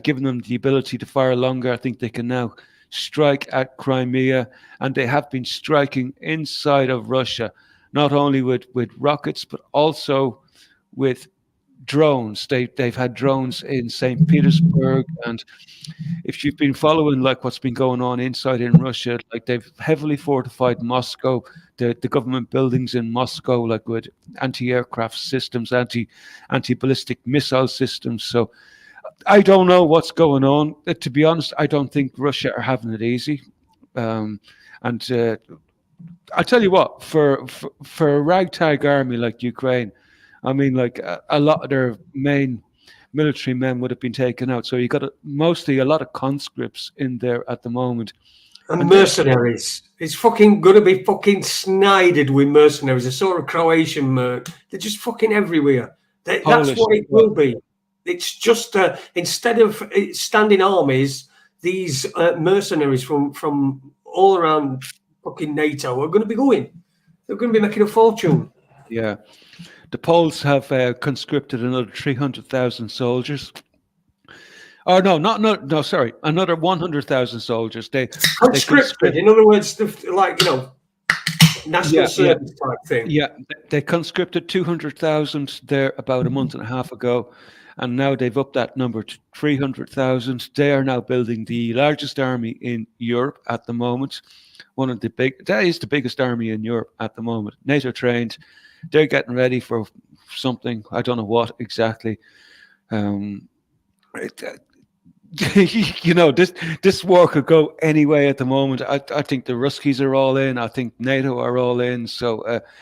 giving them the ability to fire longer. I think they can now strike at Crimea, and they have been striking inside of Russia, not only with rockets, but also with drones. They've had drones in St. Petersburg, and if you've been following what's been going on inside in Russia, they've heavily fortified Moscow, the government buildings in Moscow, with anti-aircraft systems, anti-ballistic missile systems. So I don't know what's going on. To be honest, I don't think Russia are having it easy. And I tell you what, for a ragtag army like Ukraine, I mean, a lot of their main military men would have been taken out. So you got mostly a lot of conscripts in there at the moment. And mercenaries. It's fucking going to be fucking snided with mercenaries. I saw a Croatian merc. They're just fucking everywhere. That's what it will be. It's just, instead of standing armies, these mercenaries from all around fucking NATO are going to be going. They're going to be making a fortune. Yeah. The Poles have conscripted another 300,000 soldiers. Oh, no, sorry. Another 100,000 soldiers. Conscripted, in other words, national service type thing. Yeah, they conscripted 200,000 there about a month and a half ago, and now they've upped that number to 300,000. They are now building the largest army in Europe at the moment. That is the biggest army in Europe at the moment. NATO trained. They're getting ready for something. I don't know what exactly. This war could go any way at the moment. I think the Ruskies are all in. I think NATO are all in. So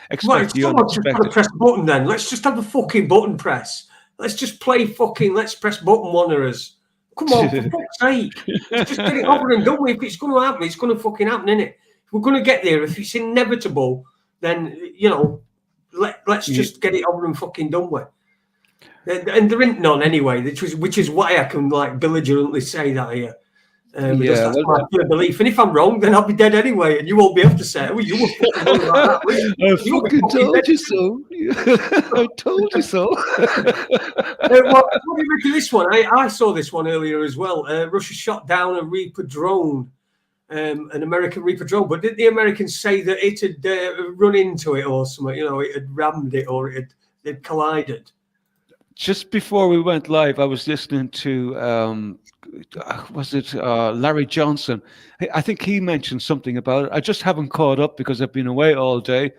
expect the unexpected. Just press button then. Let's just have a fucking button press. Let's just play fucking let's press button wanderers. Come on, for fuck's sake. Let's just get it over and done with. If it's going to happen, it's going to fucking happen, innit? If we're going to get there, if it's inevitable, then, let's just get it over and fucking done with. And there ain't none anyway, which is why I can belligerently say that here. Because that's my pure belief. And if I'm wrong, then I'll be dead anyway, and you won't be able to say, "Well, you were fucking wrong about that." I fucking told you so. I told you so. What do you make of this one? I saw this one earlier as well. Russia shot down a Reaper drone, an American Reaper drone. But did the Americans say that it had run into it or something? It had rammed it or it had collided? Just before we went live, I was listening to, Larry Johnson? I think he mentioned something about it. I just haven't caught up because I've been away all day.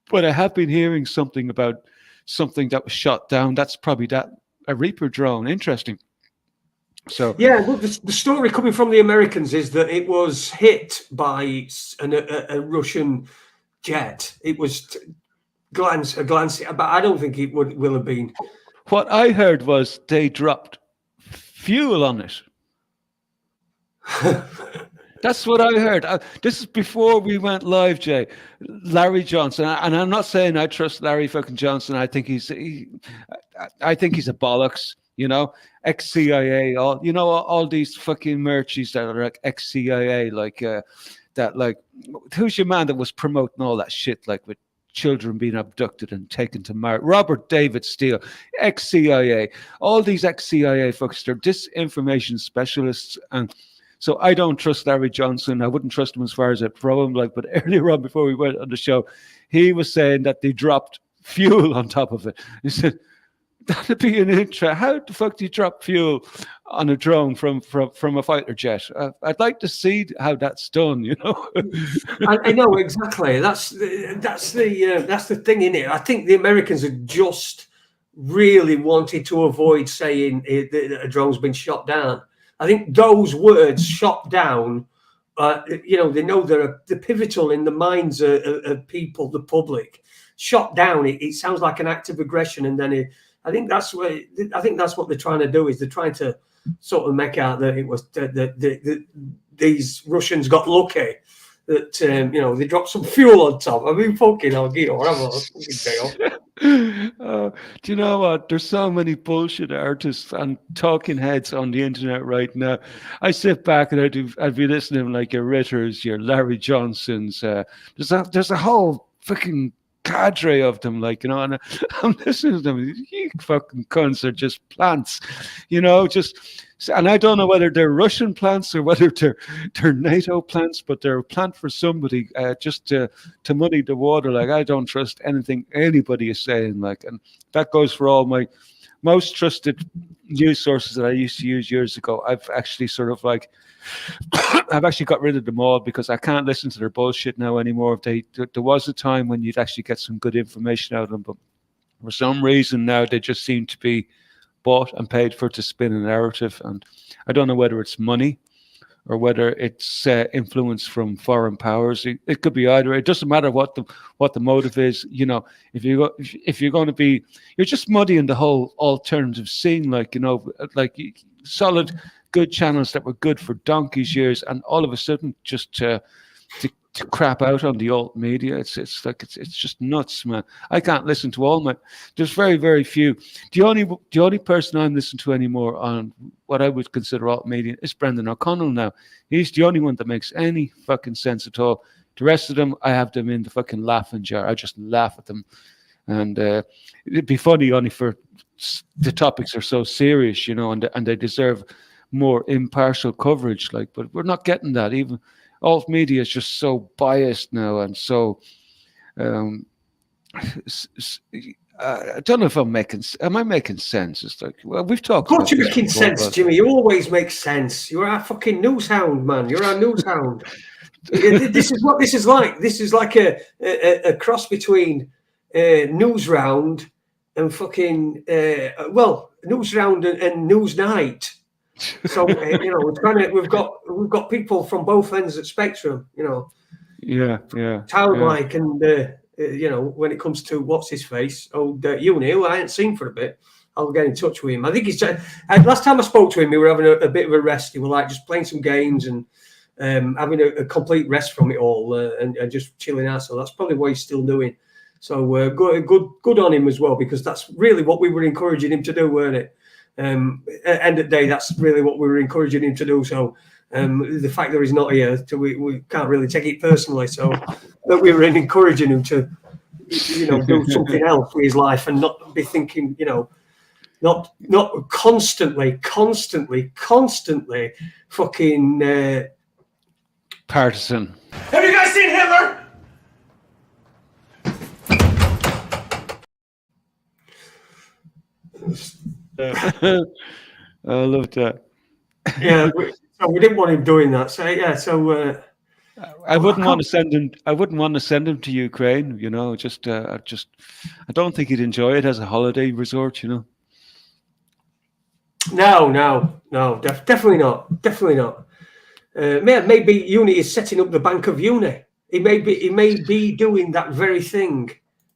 But I have been hearing something about something that was shot down. That's probably a Reaper drone. Interesting. So yeah, well, the story coming from the Americans is that it was hit by a Russian jet. It was a glance, but I don't think it will have been. What I heard was they dropped fuel on it. That's what I heard. This is before we went live, Jay. Larry Johnson, and I'm not saying I trust Larry fucking Johnson. I think he's a bollocks. Ex-CIA. All these fucking merchies that are ex-CIA, who's your man that was promoting all that shit, with children being abducted and taken to marry? Robert David Steele, ex-CIA. All these ex-CIA fuckers, they're disinformation specialists, and so I don't trust Larry Johnson. I wouldn't trust him as far as I'd throw him. But earlier on, before we went on the show, he was saying that they dropped fuel on top of it. He said, That'd be an intro. How the fuck do you drop fuel on a drone from a fighter jet? I'd like to see how that's done. I know exactly. That's the thing in it. I think the Americans are just really wanted to avoid saying a drone's been shot down. I think those words, "shot down," they know they're pivotal in the minds of people, the public. Shot down, it sounds like an act of aggression, and then I think that's what they're trying to do. Is they're trying to sort of make out that it was that these Russians got lucky. That they dropped some fuel on top. I mean, fucking hell, whatever. Do you know what? There's so many bullshit artists and talking heads on the internet right now. I sit back and I'd be listening to like your Ritters, your Larry Johnsons. There's a whole fucking cadre of them, like, and I'm listening to them. You fucking cunts are just plants, and I don't know whether they're Russian plants or whether they're NATO plants, but they're a plant for somebody, just to muddy the water. Like, I don't trust anything anybody is saying, like, and that goes for all my most trusted news sources that I used to use years ago. I've actually sort of like I've actually got rid of them all because I can't listen to their bullshit now anymore. There was a time when you'd actually get some good information out of them, but for some reason now they just seem to be bought and paid for to spin a narrative. And I don't know whether it's money or whether it's influence from foreign powers. It could be either. It doesn't matter what the motive is. If you're going to be, you're just muddying the whole alternative scene. Like solid, good channels that were good for donkey's years, and all of a sudden just to crap out on the alt media. It's just nuts, man. I can't listen to all my. There's very, very few. The only person I'm listening to anymore on what I would consider alt media is Brendan O'Connell now. He's the only one that makes any fucking sense at all. The rest of them, I have them in the fucking laughing jar. I just laugh at them, and it'd be funny only for the topics are so serious, and they deserve more impartial coverage. Like, but we're not getting that. Even alt media is just so biased now, and so I don't know if am I making sense? It's like, well, we've talked. Of course you're making sense, Jimmy. You always make sense. You're our fucking news hound, man. You're our news hound. This is what this is like. This is like a cross between news round and fucking news round and news night. So we've got people from both ends of the spectrum, Yeah. Childlike, and when it comes to what's his face, Uni, who I hadn't seen for a bit, I'll get in touch with him. I think he's last time I spoke to him, we were having a bit of a rest. He was like just playing some games and having a complete rest from it all, and just chilling out. So that's probably what he's still doing. So good on him as well, because that's really what we were encouraging him to do, weren't it? At the end of the day, that's really what we were encouraging him to do. So the fact that he's not here, we can't really take it personally. So that we were encouraging him to, do something else with his life and not be thinking, not constantly fucking partisan. Have you guys seen Hitler? I love that. Yeah, we didn't want him doing that. So yeah, I wouldn't want to send him. I wouldn't want to send him to Ukraine. I don't think he'd enjoy it as a holiday resort. No, definitely not. Maybe Uni is setting up the Bank of Uni. He may be doing that very thing.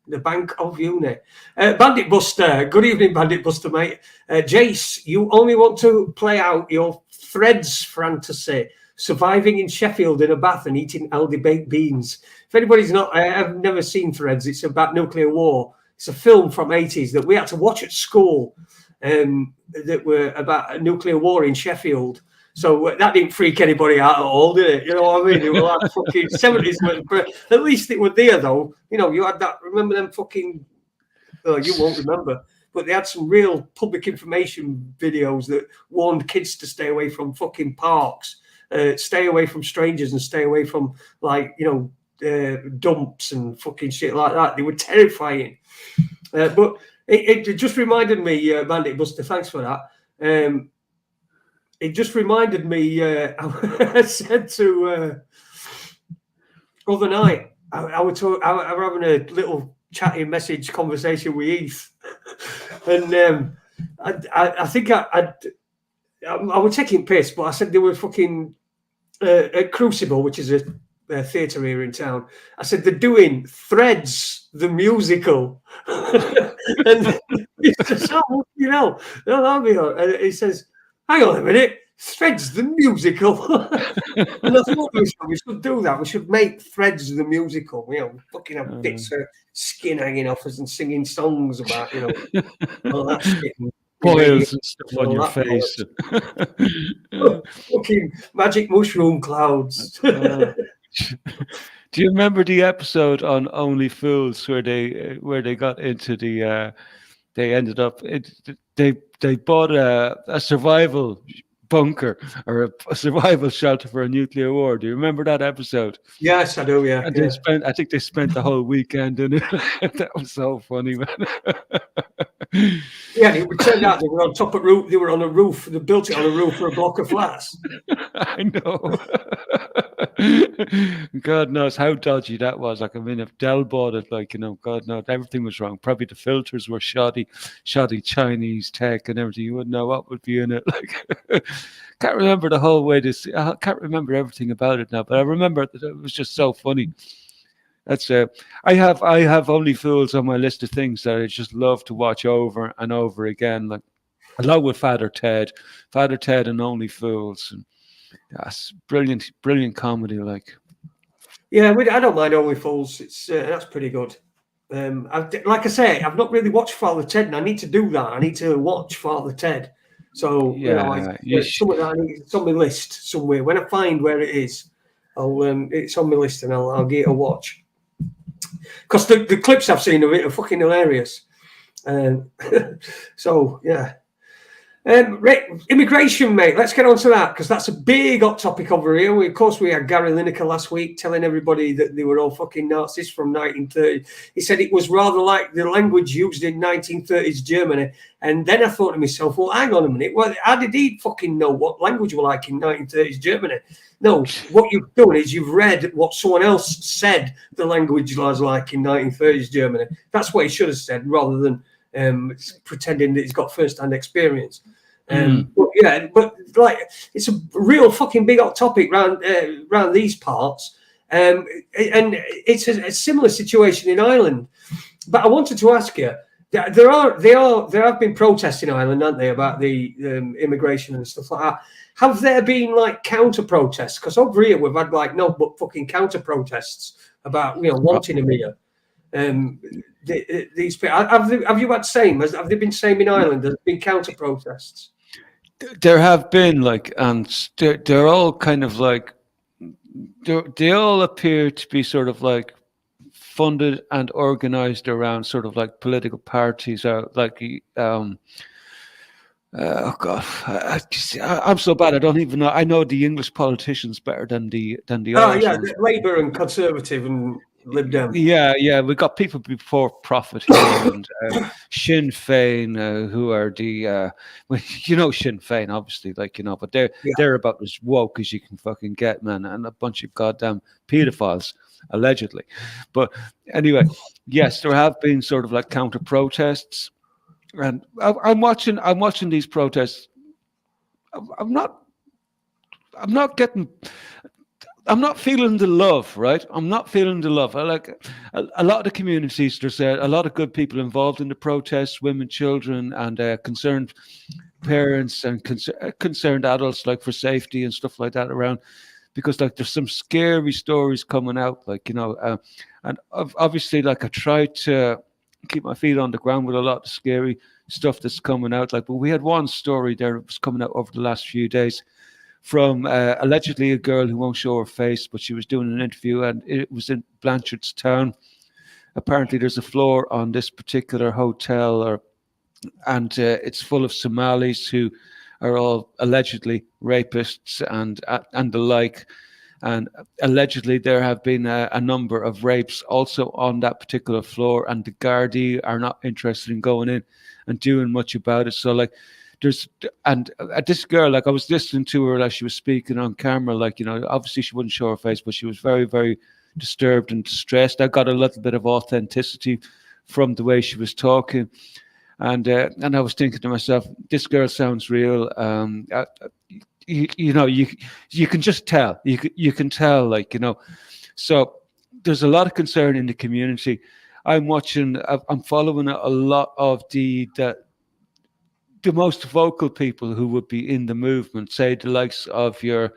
The Bank of Uni. Bandit Buster, good evening, Bandit Buster, mate. Jace, you only want to play out your Threads fantasy, surviving in Sheffield in a bath and eating Aldi baked beans. If anybody's I've never seen Threads. It's about nuclear war. It's a film from 80s that we had to watch at school that were about a nuclear war in Sheffield. So that didn't freak anybody out at all, did it? You know what I mean? It was like fucking 70s. At least it was there, though. You had that. Remember them fucking... you won't remember. But they had some real public information videos that warned kids to stay away from fucking parks, stay away from strangers, and stay away from, dumps and fucking shit like that. They were terrifying. But It just reminded me, Bandit Buster. Thanks for that. It just reminded me. I said to other night. I was having a little chatting message conversation with Heath, and I think I was taking piss, but I said they were fucking at Crucible, which is a theatre here in town. I said they're doing Threads the musical, and he says, "Oh, you know, that'll be all." And he says, "Hang on a minute, Threads the musical." And I thought we should do that. We should make Threads the musical. You know, fucking have bits of skin hanging off us and singing songs about, you know, all that shit. Boils and stuff on your face. Fucking magic mushroom clouds. Do you remember the episode on Only Fools where they got into the they ended up they bought a survival bunker or a survival shelter for a nuclear war? Do you remember that episode? Yes, I do. Yeah, and I think they spent the whole weekend in it. That was so funny, man. Yeah, it turned out they were on top of roof. They were on a roof. They built it on a roof for a block of flats. I know. God knows how dodgy that was. Like, I mean, if Dell bought it, like, you know, God knows everything was wrong. Probably the filters were shoddy Chinese tech and everything. You wouldn't know what would be in it. Like, can't remember the whole way. I can't remember everything about it now, but I remember that it was just so funny. That's I have Only Fools on my list of things that I just love to watch over and over again, like along with Father Ted and Only Fools. And that's brilliant comedy. Like, yeah, I don't mind Only Fools. It's that's pretty good. Like I say, I've not really watched Father Ted, and I need to do that. I need to watch Father Ted. So yeah, it's on my list somewhere. When I find where it is, it's on my list, and I'll give it a watch. Because the clips I've seen of it are fucking hilarious. So, yeah. Immigration, mate. Let's get on to that, because that's a big hot topic over here. Of course, we had Gary Lineker last week telling everybody that they were all fucking Nazis from 1930. He said it was rather like the language used in 1930s Germany. And then I thought to myself, well, hang on a minute. Well, how did he fucking know what language were like in 1930s Germany? No, what you've done is you've read what someone else said the language was like in 1930s Germany. That's what he should have said, rather than pretending that he's got first-hand experience. But like, it's a real fucking big hot topic around these parts, and it's a similar situation in Ireland. But I wanted to ask you, there have been protests in Ireland, haven't they, about the immigration and stuff like that. Have there been like counter protests? Because over here we've had like no but fucking counter protests about, you know, wanting them here. These people, have you had same? Have they been same in Ireland? There's been counter protests. There have been, like, and they're all kind of like, they all appear to be sort of like funded and organized around sort of like political parties, like oh God, I'm so bad. I don't even know. I know the English politicians better than the Irish ones. Labour and Conservative and Lib Dem. Yeah. We got people before profit here, and Sinn Féin, who are the, well, you know, Sinn Féin, obviously, like, you know, but they're about as woke as you can fucking get, man, and a bunch of goddamn pedophiles, allegedly. But anyway, yes, there have been sort of like counter protests. And I'm watching these protests. I'm not feeling the love, right? I'm not feeling the love. I like a lot of the communities. There's a lot of good people involved in the protests, women, children, and concerned parents and concerned adults, like for safety and stuff like that around. Because like there's some scary stories coming out, like, you know, and obviously, like, I try to keep my feet on the ground with a lot of scary stuff that's coming out. Like, but we had one story there that was coming out over the last few days from allegedly a girl who won't show her face, but she was doing an interview, and it was in Blanchardstown. Apparently, there's a floor on this particular hotel, and it's full of Somalis who are all allegedly rapists and the like. And allegedly there have been a number of rapes also on that particular floor, and the Gardaí are not interested in going in and doing much about it. So like this girl, like I was listening to her as she was speaking on camera, like, you know, obviously she wouldn't show her face, but she was very, very disturbed and distressed. I got a little bit of authenticity from the way she was talking. And I was thinking to myself, this girl sounds real. You know, you can just tell. You can tell, like, you know. So there's a lot of concern in the community. I'm following a lot of the most vocal people who would be in the movement, say the likes of your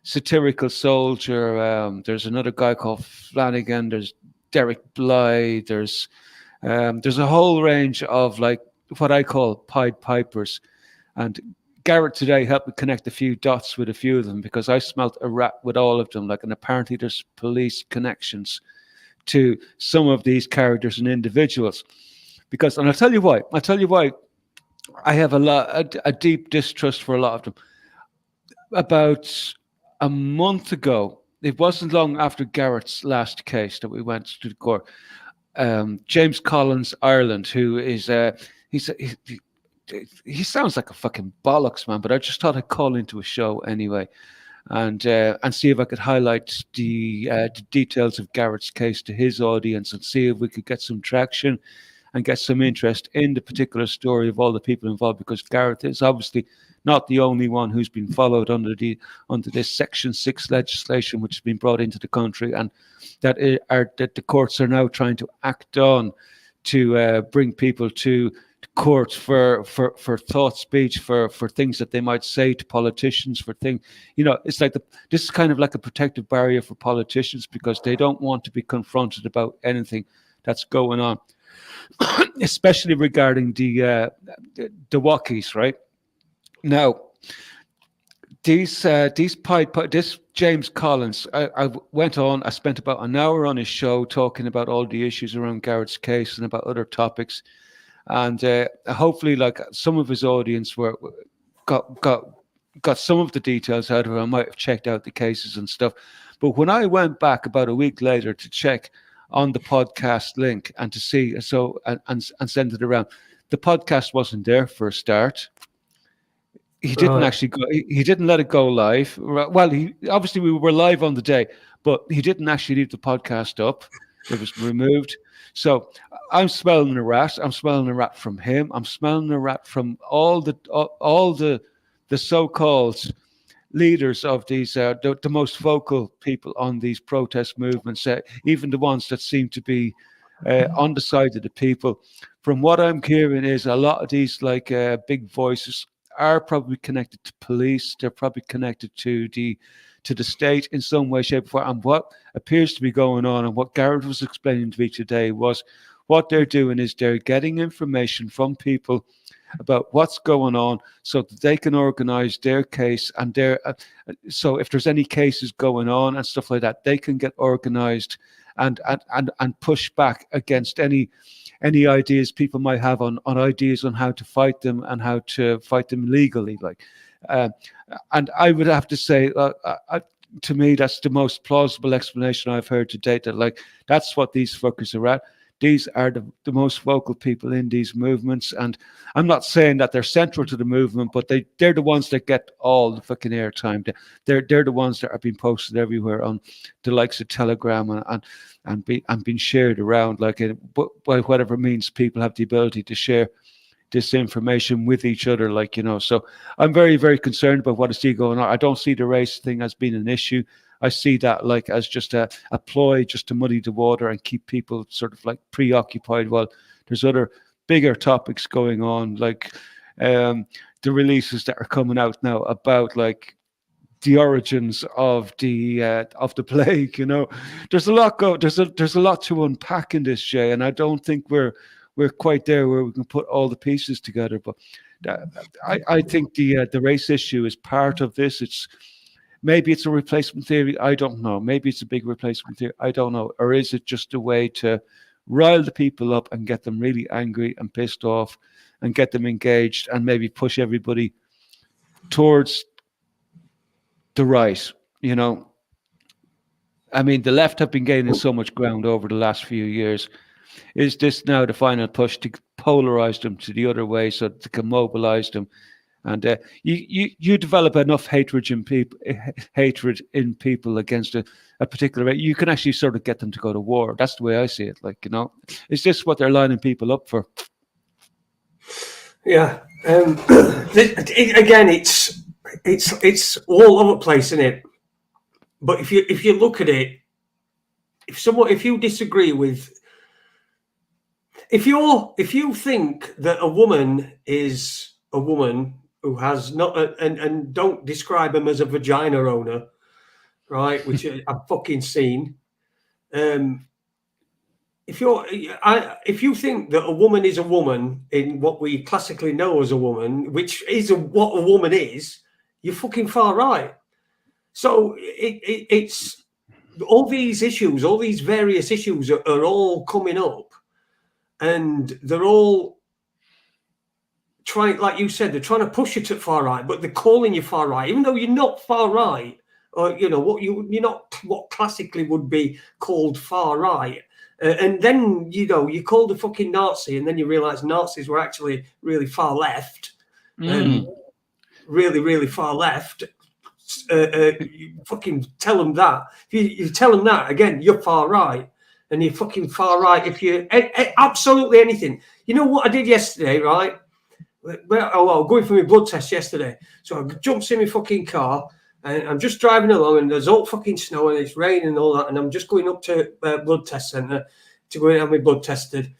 Satirical Soldier. There's another guy called Flanagan. There's Derek Bly. There's a whole range of like what I call Pied Pipers. And Garrett today helped me connect a few dots with a few of them, because I smelt a rat with all of them. Like, and apparently there's police connections to some of these characters and individuals. Because, and I'll tell you why I have a deep distrust for a lot of them. About a month ago, it wasn't long after Garrett's last case that we went to the court. James Collins, Ireland, who is he sounds like a fucking bollocks, man. But I just thought I'd call into a show anyway, and see if I could highlight the details of Garrett's case to his audience, and see if we could get some traction and get some interest in the particular story of all the people involved, because Garrett is obviously not the only one who's been followed under this Section 6 legislation, which has been brought into the country, and that the courts are now trying to act on to bring people to court for thought speech, for things that they might say to politicians, for things, you know. It's like this is kind of like a protective barrier for politicians, because they don't want to be confronted about anything that's going on, especially regarding the walkies, right? Now, this James Collins, I went on. I spent about an hour on his show talking about all the issues around Garrett's case and about other topics, and hopefully, like, some of his audience got some of the details out of it. I might have checked out the cases and stuff, but when I went back about a week later to check on the podcast link and to see and send it around, the podcast wasn't there for a start. He didn't actually go. He didn't let it go live. Well, obviously we were live on the day, but he didn't actually leave the podcast up. It was removed. So I'm smelling a rat. I'm smelling a rat from him. I'm smelling a rat from all the so-called leaders of these, the most vocal people on these protest movements, even the ones that seem to be on the side of the people. From what I'm hearing is a lot of these big voices are probably connected to police. They're probably connected to the state in some way, shape, or form. And what appears to be going on, and what Garrett was explaining to me today, was what they're doing is they're getting information from people about what's going on, so that they can organize their case, and so if there's any cases going on and stuff like that, they can get organized and push back against any ideas people might have on ideas on how to fight them and how to fight them legally. And I would have to say, to me, that's the most plausible explanation I've heard to date. That that's what these fuckers are at. These are the most vocal people in these movements, and I'm not saying that they're central to the movement, but they're the ones that get all the fucking airtime. They're the ones that are being posted everywhere on the likes of Telegram and being shared around, by whatever means people have the ability to share this information with each other, So I'm very, very concerned about what I see going on. I don't see the race thing as being an issue. I see that as just a ploy, just to muddy the water and keep people sort of preoccupied while there's other bigger topics going on, the releases that are coming out now about the origins of the plague. There's a lot there's a lot to unpack in this, Jay, and I don't think we're quite there where we can put all the pieces together. But I think the race issue is part of this. Maybe it's a replacement theory. I don't know. Maybe it's a big replacement theory. I don't know. Or is it just a way to rile the people up and get them really angry and pissed off and get them engaged and maybe push everybody towards the right, I mean, the left have been gaining so much ground over the last few years. Is this now the final push to polarize them to the other way so that they can mobilize them? And you develop enough hatred in people against a particular way, you can actually sort of get them to go to war. That's the way I see it. Like, is this what they're lining people up for? Yeah. Again, it's all over the place, isn't it? But if you look at it, if you disagree with, if you think that a woman is a woman who has not, and don't describe him as a vagina owner, right? Which I've fucking seen. If you think that a woman is a woman in what we classically know as a woman, which is what a woman is, you're fucking far right. So it's all these issues, all these various issues are all coming up, and they're all trying, like you said, they're trying to push you to far right, but they're calling you far right, even though you're not far right, or you're not what classically would be called far right. And then you called a fucking Nazi, and then you realise Nazis were actually really far left, really, really far left. You fucking tell them that. If you tell them that again, you're far right, and you're fucking far right if you absolutely anything. You know what I did yesterday, right? Well, I was going for my blood test yesterday, so I jumped in my fucking car. And I'm just driving along, and there's all fucking snow, and it's raining and all that. And I'm just going up to blood test centre to go and have my blood tested.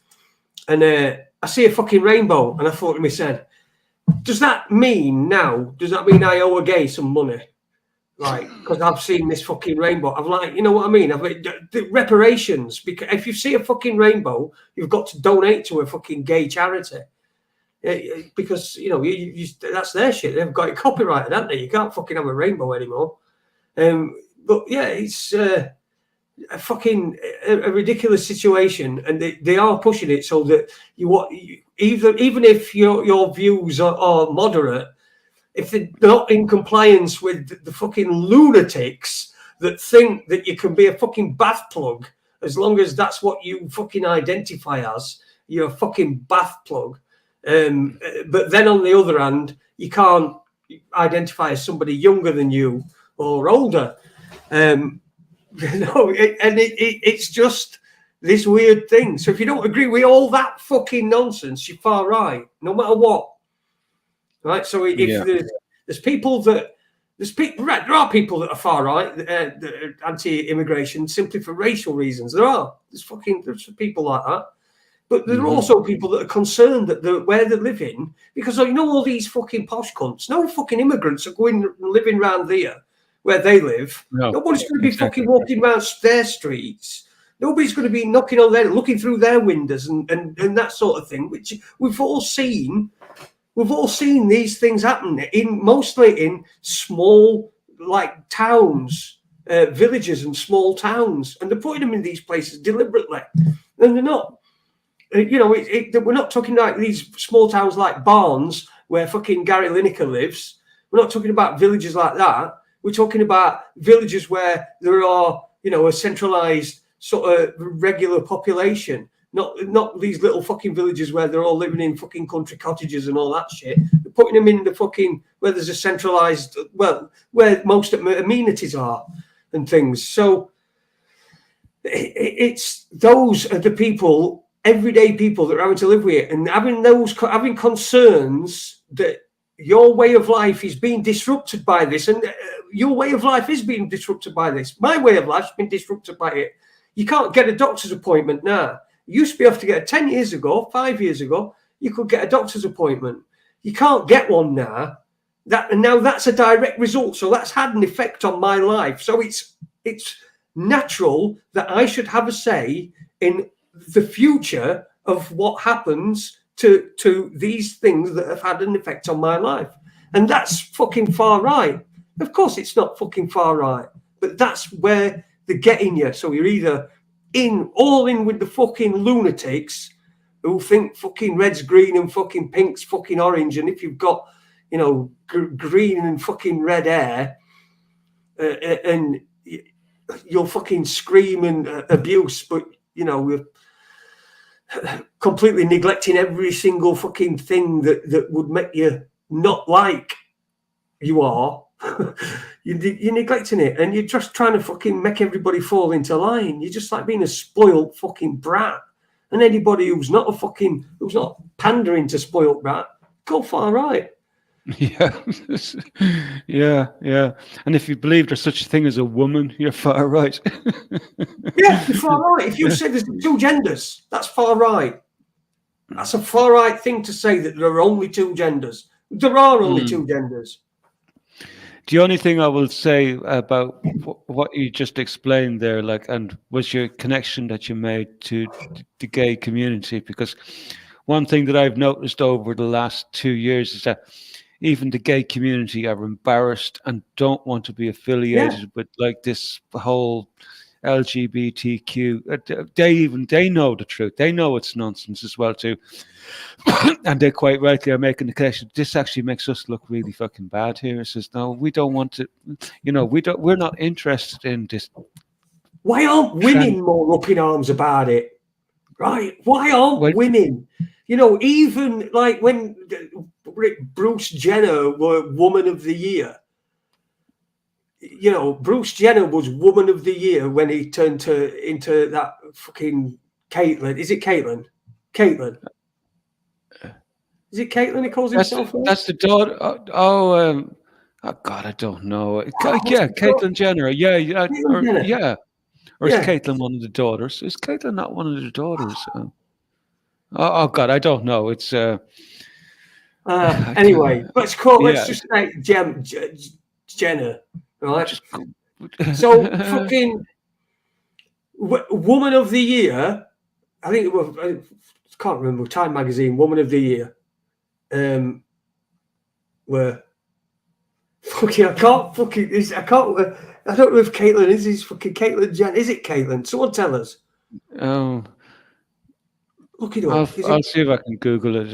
And I see a fucking rainbow, and I thought to myself, does that mean I owe a gay some money? Like, because I've seen this fucking rainbow. I'm like, you know what I mean? The reparations, because if you see a fucking rainbow, you've got to donate to a fucking gay charity. Because that's their shit. They've got it copyrighted, haven't they? You can't fucking have a rainbow anymore. But yeah, it's a ridiculous situation, and they are pushing it so that even if your views are moderate, if they're not in compliance with the fucking lunatics that think that you can be a fucking bath plug as long as that's what you fucking identify as, you're a fucking bath plug. But then on the other hand, you can't identify as somebody younger than you or older. It's just this weird thing. So if you don't agree with all that fucking nonsense, you're far right, no matter what. Right. So there's people that there are people that are far right, that are anti-immigration simply for racial reasons. There's people like that. But there are also people that are concerned that where they're living, because all these fucking posh cunts, no fucking immigrants are going and living around there where they live. No, nobody's going to be fucking walking around their streets. Nobody's going to be knocking on their, looking through their windows and that sort of thing, which we've all seen. We've all seen these things happen mostly in small like towns, villages and small towns, and they're putting them in these places deliberately, and they're not. We're not talking like these small towns like Barnes, where fucking Gary Lineker lives. We're not talking about villages like that. We're talking about villages where there are, a centralized sort of regular population. Not these little fucking villages where they're all living in fucking country cottages and all that shit. They're putting them in the fucking where there's a centralized, where most amenities are and things. So those are the people. Everyday people that are having to live with it and having concerns that your way of life is being disrupted by this, and your way of life is being disrupted by this. My way of life's been disrupted by it. You can't get a doctor's appointment now. You used to be able to get it 10 years ago, 5 years ago. You could get a doctor's appointment. You can't get one now. Now that's a direct result. So that's had an effect on my life. So it's natural that I should have a say in the future of what happens to these things that have had an effect on my life. And that's fucking far right. Of course it's not fucking far right, but that's where they're getting you. So you're either all in with the fucking lunatics who think fucking red's green and fucking pink's fucking orange, and if you've got green and fucking red hair and you'll fucking scream and abuse, but we're completely neglecting every single fucking thing that would make you not like you are. You're neglecting it, and you're just trying to fucking make everybody fall into line. You're just like being a spoiled fucking brat. And anybody who's not pandering to spoiled brat, go far right. Yeah, yeah. And if you believe there's such a thing as a woman, you're far right. Yeah, you're far right. If you say there's two genders, that's far right. That's a far right thing to say, that there are only two genders. There are only two genders. The only thing I will say about what you just explained there, and was your connection that you made to the gay community, because one thing that I've noticed over the last 2 years is that even the gay community are embarrassed and don't want to be affiliated with this whole LGBTQ. They know the truth. They know it's nonsense as well too. And they quite rightly are making the connection. This actually makes us look really fucking bad here. It says, no, we don't want to, we're not interested in this. Why aren't women more up in arms about it? Right? Why aren't women? Even like when Bruce Jenner were Woman of the Year. Bruce Jenner was Woman of the Year when he turned into that fucking Caitlyn. Is it Caitlyn? Caitlyn. Is it Caitlyn he calls himself? That's the daughter. Oh God, I don't know. Caitlyn Jenner. Yeah. Or is Caitlyn one of the daughters? Is Caitlyn not one of the daughters? Oh God, I don't know. It's anyway. Let's just say Jenner, right? So fucking Woman of the Year. I think it was. I can't remember. Time magazine, Woman of the Year. Where fucking I can't. I don't know if Caitlyn is. Is fucking Caitlyn Jenner? Is it Caitlyn? Someone tell us. Oh. Look it up. I'll see if I can Google it.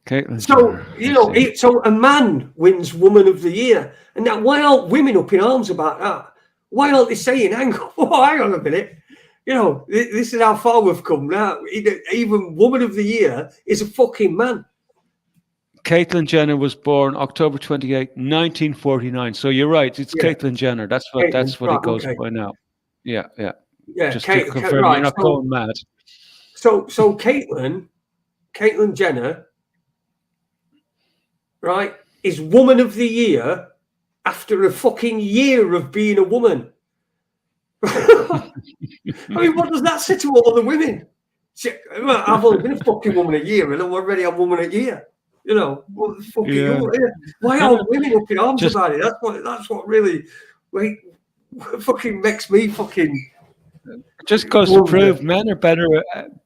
Caitlyn Jenner. So a man wins Woman of the Year, and now why aren't women up in arms about that? Why aren't they saying, hang on a minute, this is how far we've come now. Even Woman of the Year is a fucking man. Caitlyn Jenner was born October 28, 1949. So you're right. It's Caitlyn Jenner. That's what it goes by now. Yeah. Just to confirm, you're not going mad. So Caitlyn Jenner, right, is Woman of the Year after a fucking year of being a woman. I mean, what does that say to all the women? I've only been a fucking woman a year, and I'm already a woman a year. What the fuck are you? Why aren't women up in arms about it? That's what really fucking makes me fucking. Just goes to prove men are better,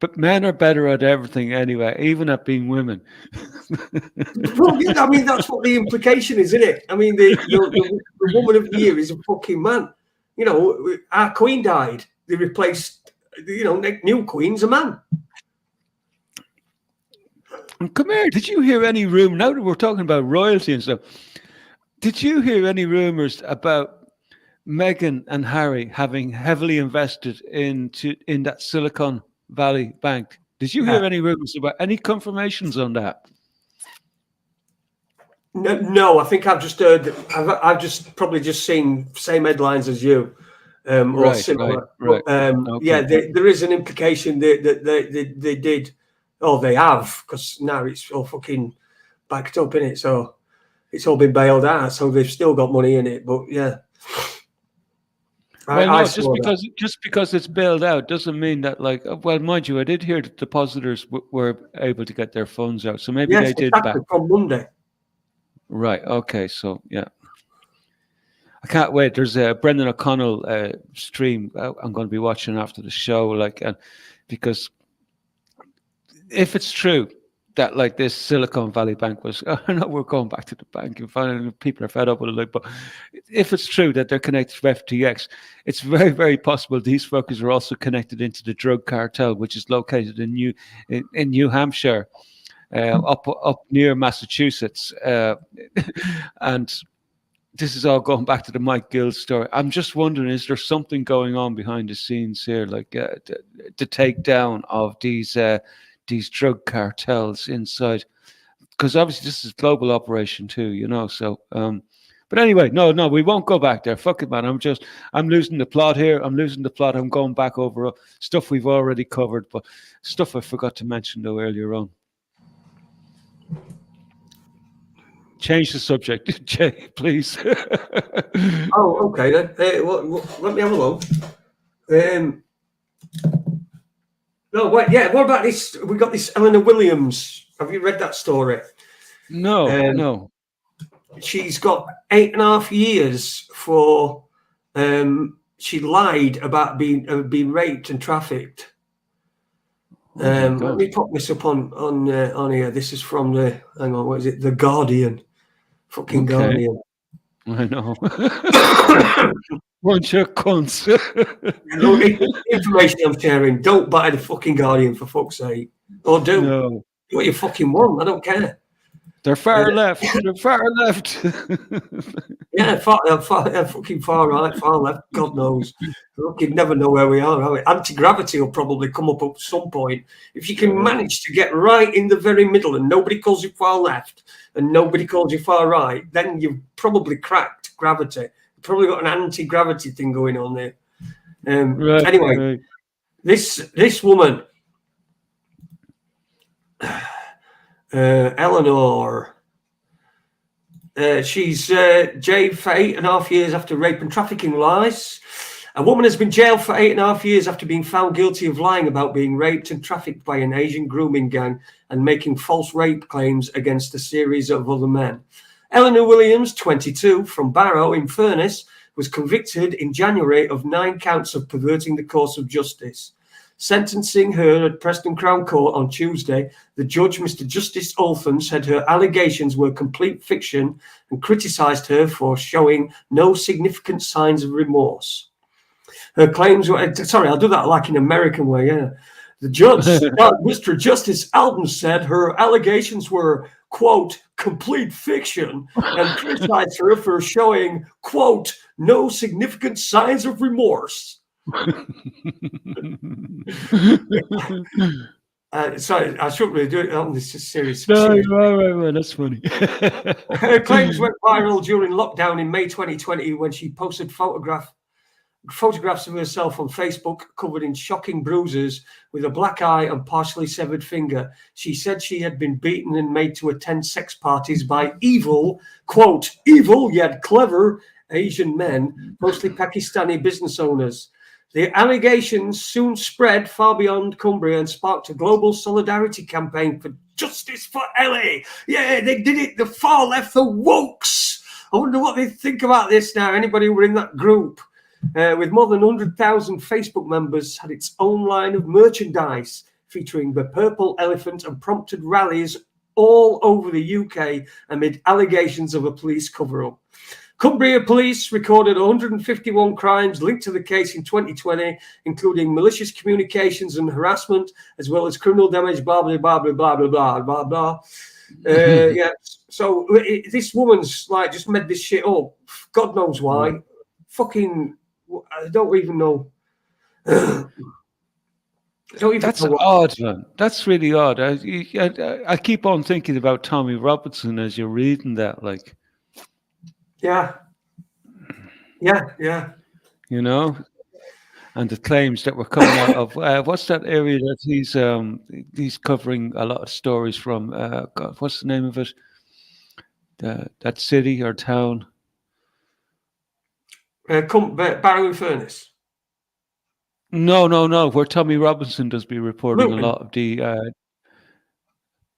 but men are better at everything anyway, even at being women. Well, I mean, that's what the implication is, isn't it? I mean, the Woman of the Year is a fucking man. Our queen died. They replaced, new queen's a man. And come here, did you hear any rumor? Now that we're talking about royalty and stuff, did you hear any rumors about Meghan and Harry having heavily invested in that Silicon Valley bank? Did you hear any rumors about any confirmations on that? No, I think I've just heard. I've just probably just seen same headlines as you, or similar. Right. Okay. Yeah, there is an implication that they did. Oh, they have, because now it's all fucking backed up in it. So it's all been bailed out. So they've still got money in it. But yeah. Well, no, just because it's bailed out doesn't mean that, well, mind you, I did hear that depositors were able to get their funds out. So maybe they did back from Monday. Right. Okay. So yeah, I can't wait. There's a Brendan O'Connell stream I'm going to be watching after the show, because if it's true that this Silicon Valley bank was, I know we're going back to the bank and finally people are fed up with it, but if it's true that they're connected to FTX, it's very, very possible these fuckers are also connected into the drug cartel, which is located in New Hampshire. up near Massachusetts, and this is all going back to the Mike Gill story. I'm just wondering, is there something going on behind the scenes here, like the takedown of these drug cartels inside? Because obviously this is a global operation too, So, but anyway, no, we won't go back there. Fuck it, man. I'm losing the plot here. I'm going back over stuff we've already covered, but stuff I forgot to mention though earlier on. Change the subject, Jay, please. Oh, okay then. Let me have a look. No, wait, yeah. What about this? We got this Eleanor Williams. Have you read that story? No, no. She's got 8.5 years for. She lied about being raped and trafficked. Let me pop this up on here. This is from the. Hang on, what is it? The Guardian. Fucking Guardian. I know. Bunch of cunts. Information I'm sharing. Don't buy the fucking Guardian for fuck's sake. Or do. No. Do what you fucking want. I don't care. They're far left. They're far left. Yeah, fucking far right, far left. God knows. Look, you'd never know where we are. Anti-gravity will probably come up at some point. If you can manage to get right in the very middle and nobody calls you far left and nobody calls you far right, then you've probably cracked gravity. You've probably got an anti-gravity thing going on there. Anyway, this woman, Eleanor, she's jailed for 8.5 years after rape and trafficking lies. A woman has been jailed for 8.5 years after being found guilty of lying about being raped and trafficked by an Asian grooming gang and making false rape claims against a series of other men. Eleanor Williams, 22, from Barrow in Furness, was convicted in January of 9 counts of perverting the course of justice. Sentencing her at Preston Crown Court on Tuesday, the judge, Mr. Justice Olfen, said her allegations were complete fiction and criticised her for showing no significant signs of remorse. Her claims were... Sorry, I'll do that like in an American way, yeah. The judge, Mr. Justice Alton, said her allegations were, quote, complete fiction and criticised her for showing, quote, no significant signs of remorse. Sorry, I shouldn't really do it on this serious. No, right, that's funny. Her claims went viral during lockdown in May 2020 when she posted photographs of herself on Facebook covered in shocking bruises with a black eye and partially severed finger. She said she had been beaten and made to attend sex parties by evil, quote, evil yet clever Asian men, mostly Pakistani business owners. The allegations soon spread far beyond Cumbria and sparked a global solidarity campaign for justice for Ellie. Yeah, they did it. The far left, the wokes. I wonder what they think about this now. Anybody who were in that group, with more than 100,000 Facebook members, had its own line of merchandise featuring the purple elephant and prompted rallies all over the UK amid allegations of a police cover-up. Cumbria Police recorded 151 crimes linked to the case in 2020, including malicious communications and harassment, as well as criminal damage, blah, blah, blah, blah, blah, blah, blah, blah, blah. Yeah, so this woman's like just made this shit up. God knows why. Fucking, I don't even know. That's odd, man. That's really odd. I keep on thinking about Tommy Robinson as you're reading that, like. Yeah. You know, and the claims that were coming out of what's that area that he's covering a lot of stories from? God, what's the name of it? That city or town? Barrow and Furness. No. Where Tommy Robinson does be reporting Luton. A lot of the.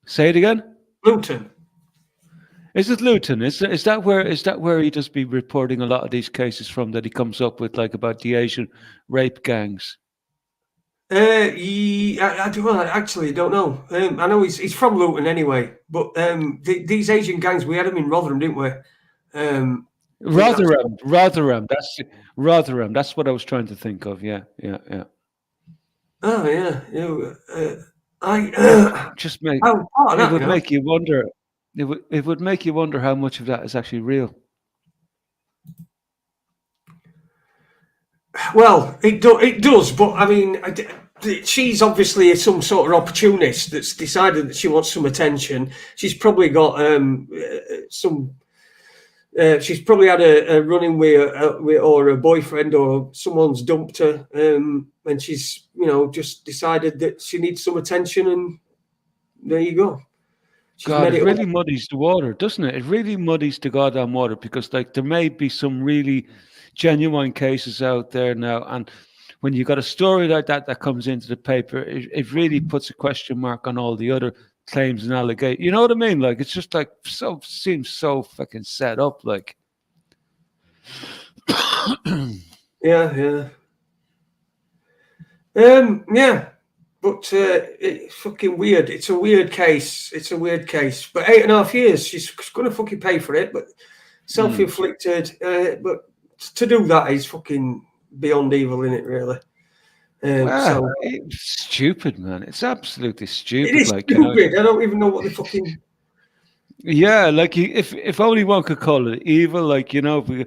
Say it again. Luton. Is it Luton? Is that where he does be reporting a lot of these cases from that he comes up with, like about the Asian rape gangs? I actually don't know. I know he's from Luton anyway, but these Asian gangs, we had them in Rotherham, didn't we? Rotherham. That's Rotherham. That's what I was trying to think of. Yeah. Oh yeah. Just make it would make you wonder. It would make you wonder how much of that is actually real. Well, it does, but I mean, she's obviously some sort of opportunist that's decided that she wants some attention. She's probably got some. She's probably had a run-in with or a boyfriend, or someone's dumped her, and she's just decided that she needs some attention, and there you go. God, it really muddies the water, doesn't it? It really muddies the goddamn water, because like there may be some really genuine cases out there now, and when you got a story like that comes into the paper, it really puts a question mark on all the other claims and allegations. You know what I mean? Like it's just like seems so fucking set up. Like, yeah. But it's fucking weird. It's a weird case. But 8.5 years, she's going to fucking pay for it. But self-inflicted. But to do that is fucking beyond evil, isn't it? Really. So it's stupid, man. It's absolutely stupid. It is stupid. I don't even know what the fucking. Yeah, like if only one could call it evil. Like we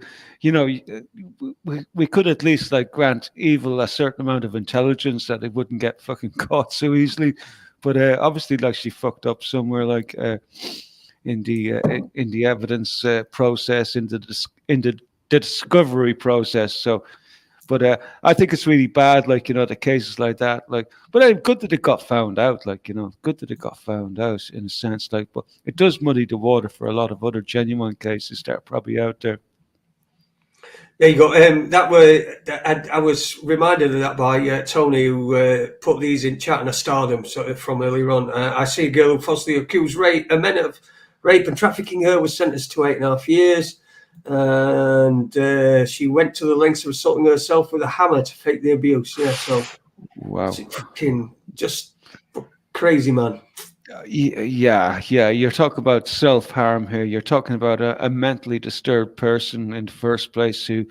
could at least like grant evil a certain amount of intelligence that it wouldn't get fucking caught so easily. But obviously, like she fucked up somewhere, like in the evidence process, in the discovery process. So. But I think it's really bad, like, the cases like that. Like, but good that it got found out, like, good that it got found out in a sense, like, but it does muddy the water for a lot of other genuine cases that are probably out there. There you go. I was reminded of that by Tony, who put these in chat, and I starred them sort of from earlier on. I see a girl who falsely accused men of rape and trafficking her was sentenced to 8.5 years. And she went to the lengths of assaulting herself with a hammer to fake the abuse. Yeah, so wow, fucking just crazy, man. Yeah. You're talking about self-harm here. You're talking about a mentally disturbed person in the first place who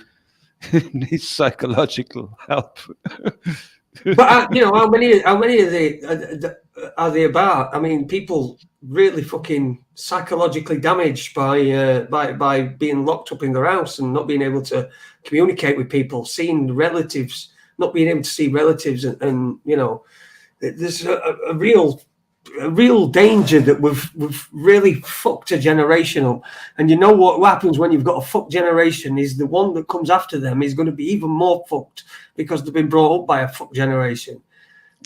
needs psychological help. But how many are they about? I mean, people really fucking psychologically damaged by being locked up in their house and not being able to communicate with people, seeing relatives, not being able to see relatives, and there's a real danger that we've really fucked a generation up. And you know what happens when you've got a fucked generation is the one that comes after them is going to be even more fucked because they've been brought up by a fucked generation.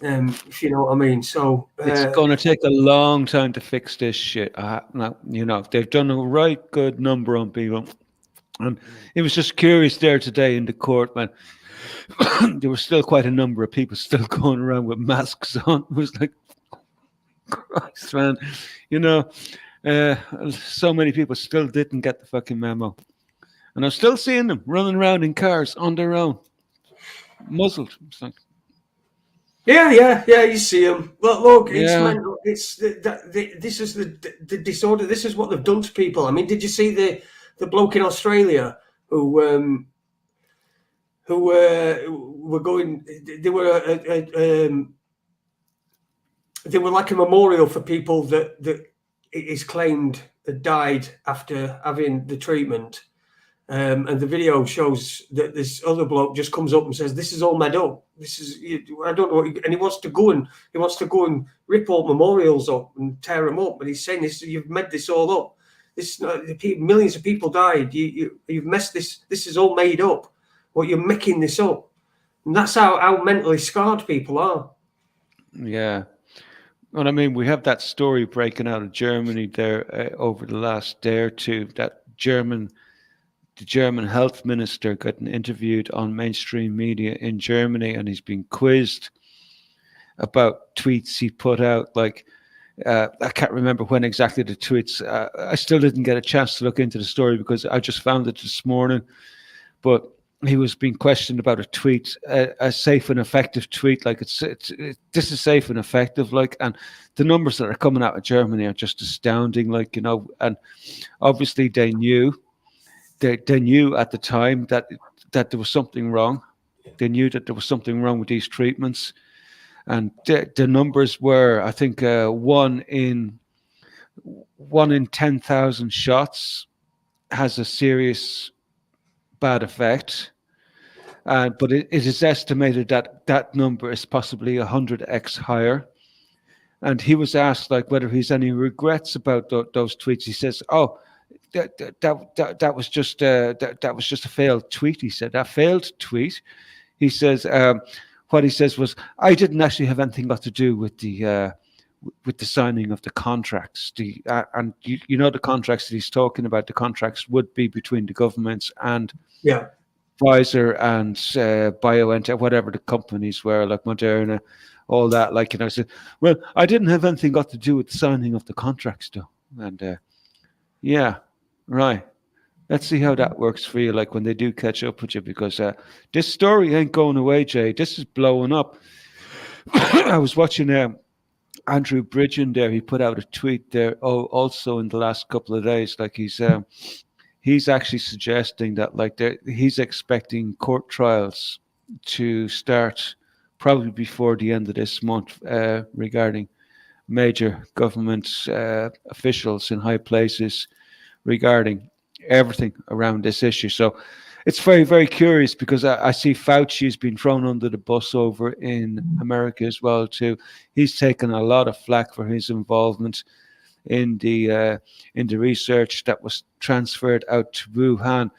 If you know what I mean. So it's going to take a long time to fix this shit. They've done a right good number on people. And it was just curious there today in the court, man. There were still quite a number of people still going around with masks on. It was like, Christ, man. So many people still didn't get the fucking memo. And I'm still seeing them running around in cars on their own, muzzled. It's like, yeah, you see them. But look, it's mental. It's this is the disorder. This is what they've done to people. I mean, did you see the bloke in Australia who were going? They were like a memorial for people that it is claimed had died after having the treatment. And the video shows that this other bloke just comes up and says, "This is all made up. I don't know," and he wants to go and rip all memorials up and tear them up. And he's saying, "This, you've made this all up. This millions of people died. You've messed this. This is all made up. Well, you're making this up." And that's how mentally scarred people are. Yeah. Well, I mean, we have that story breaking out of Germany there over the last day or two. That the German health minister got interviewed on mainstream media in Germany, and he's been quizzed about tweets he put out. Like, I can't remember when exactly the tweets. I still didn't get a chance to look into the story because I just found it this morning. But he was being questioned about a tweet, a safe and effective tweet. Like, this is safe and effective. Like, and the numbers that are coming out of Germany are just astounding. Like, and obviously they knew. They knew at the time that there was something wrong. They knew that there was something wrong with these treatments. and the numbers were, I think, 1 in 10,000 shots has a serious bad effect. But it is estimated that that number is possibly 100x higher. And he was asked like whether he's any regrets about those tweets. He says, "Oh, that was just that was just a failed tweet." He said that failed tweet. He says what he says was, "I didn't actually have anything got to do with the signing of the contracts. And you know the contracts that he's talking about. The contracts would be between the governments and Pfizer and BioNTech, whatever the companies were, like Moderna." All that, like, you know, so, well, I didn't have anything got to do with the signing of the contracts, though. And yeah, right. Let's see how that works for you, like when they do catch up with you, because this story ain't going away, Jay. This is blowing up. I was watching Andrew Bridgen there. He put out a tweet there, also in the last couple of days, like he's actually suggesting that, like, he's expecting court trials to start probably before the end of this month regarding major government officials in high places regarding everything around this issue. So it's very, very curious, because I see Fauci's been thrown under the bus over in America as well too. He's taken a lot of flack for his involvement in the research that was transferred out to Wuhan.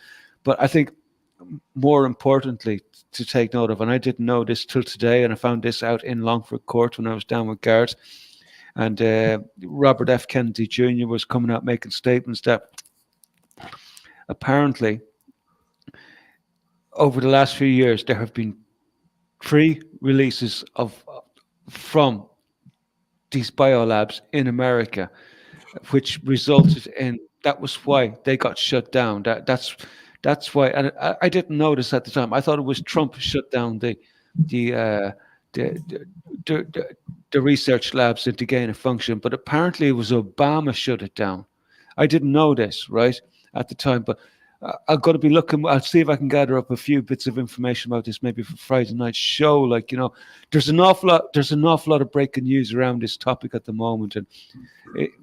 But I think more importantly to take note of, and I didn't know this till today, and I found this out in Longford Court when I was down with Garrett, and Robert F. Kennedy Jr. was coming out making statements that apparently over the last few years there have been 3 releases from these biolabs in America, which resulted in, that was why they got shut down. That's why, and I didn't notice at the time. I thought it was Trump shut down the research labs into gain of function, but apparently it was Obama shut it down. I didn't know this right at the time, but I'm going to be looking. I'll see if I can gather up a few bits of information about this, maybe for Friday night show. Like, you know, there's an awful lot of breaking news around this topic at the moment, and